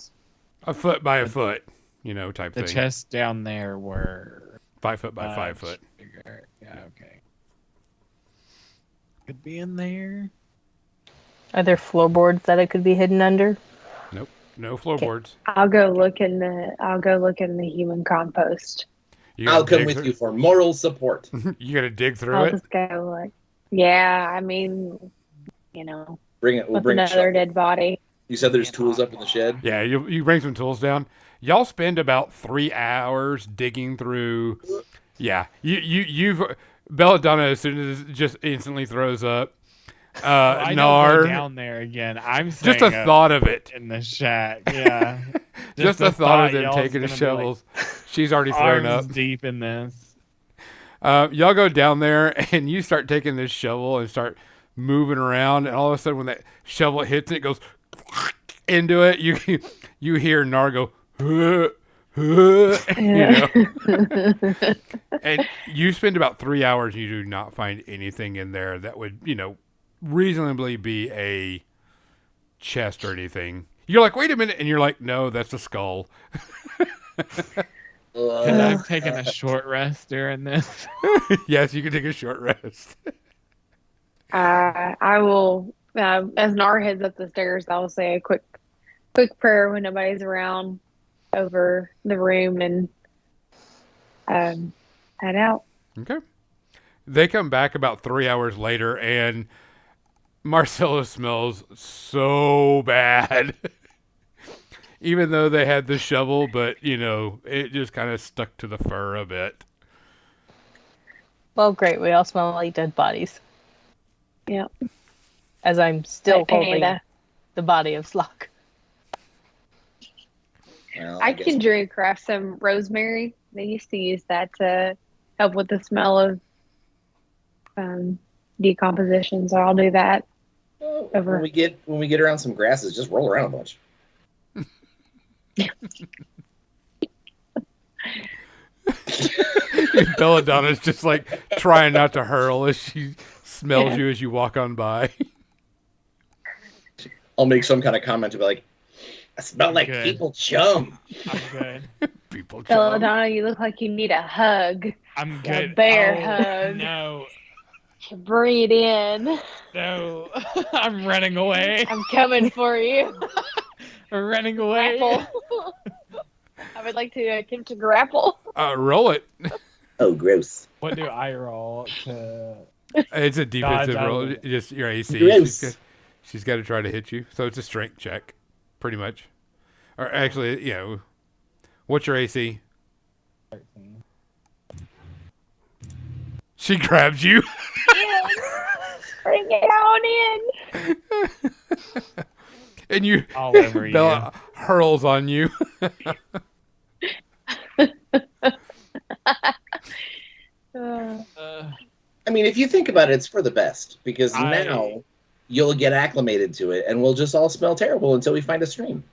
a foot by a foot, type The thing. chests down there were 5 foot by 5 much foot. bigger. Yeah, okay. Could be in there. Are there floorboards that it could be hidden under? Nope, no floorboards. I'll go look in the human compost. You I'll gotta come dig with you for moral support. You gotta dig through I'll it. just go look. Yeah, I mean, Bring it. We'll with bring a another shovel. dead body. You said there's tools up in the shed. Yeah, you bring some tools down. Y'all spend about 3 hours digging through. Yeah, you've Belladonna as soon as just instantly throws up. I don't Nar, go down there again. I'm just saying a thought of it. in the shack. Yeah, Just the thought of them y'all's taking the gonna be, shovels. She's already thrown arms up. deep in this. Y'all go down there and you start taking this shovel and start moving around, and all of a sudden when that shovel hits it goes into it, you hear Nar go and you spend about 3 hours and you do not find anything in there that would reasonably be a chest or anything. You're like, wait a minute, and you're like, no, that's a skull. Could I have taken a short rest during this? Yes, you can take a short rest. I will, as Nar heads up the stairs, I'll say a quick prayer when nobody's around over the room and head out. Okay. They come back about 3 hours later, and Marcella smells so bad. Even though they had the shovel, but, it just kind of stuck to the fur a bit. Well, great. We all smell like dead bodies. Yeah. As I'm still Like holding Panda. the body of Slock. Well, I guess- can craft some rosemary. They used to use that to help with the smell of decomposition, so I'll do that. Over. When we get around some grasses, just roll around a bunch. Belladonna's just like trying not to hurl as she smells you as you walk on by. I'll make some kind of comment about like, I smell like Good. people chum. I'm good. People chum. Belladonna, you look like you need a hug. I'm A good. bear Oh, hug. No, Bring it in. no. I'm running away. I'm coming for you. I'm running away. Grapple. I would like to attempt to grapple. Roll it. Oh, gross. What do I roll to? It's a defensive Dodge out roll. of it. Just your AC. Gross. She's got to try to hit you. So it's a strength check, pretty much. Or actually, what's your AC? 13. She grabs you. Bring it on in. And you, All over you. Bella hurls on you. I mean, if you think about it, it's for the best because I- now you'll get acclimated to it, and we'll just all smell terrible until we find a stream.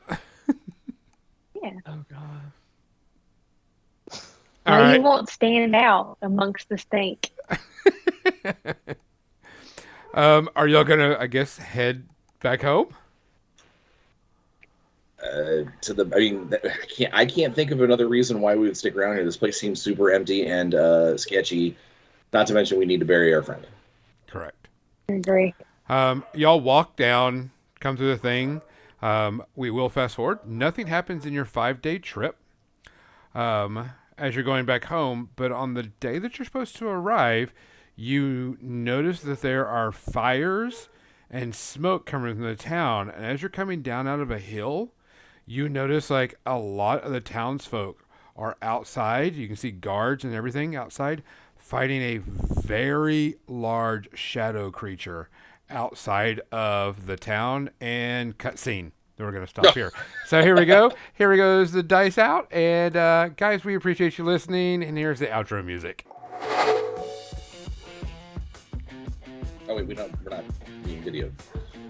Oh god. All Well, right. you won't stand out amongst the stink. Are y'all gonna, I guess, head back home? I can't think of another reason why we would stick around here. This place seems super empty and sketchy. Not to mention, we need to bury our friend. Correct. I agree. Y'all walk down, come through the thing. We will fast forward. Nothing happens in your 5-day trip as you're going back home, but on the day that you're supposed to arrive, you notice that there are fires and smoke coming from the town. And as you're coming down out of a hill, you notice like a lot of the townsfolk are outside. You can see guards and everything outside fighting a very large shadow creature outside of the town. And cutscene. We're going to stop here. So here we go. Here we goes the dice out. And guys, we appreciate you listening. And here's the outro music. Oh wait, we're not being video.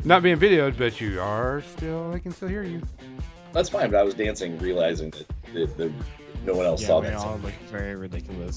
Not being videoed, but you are still. I can still hear you. That's fine, but I was dancing, realizing that no one else Yeah, saw we that. all look very ridiculous.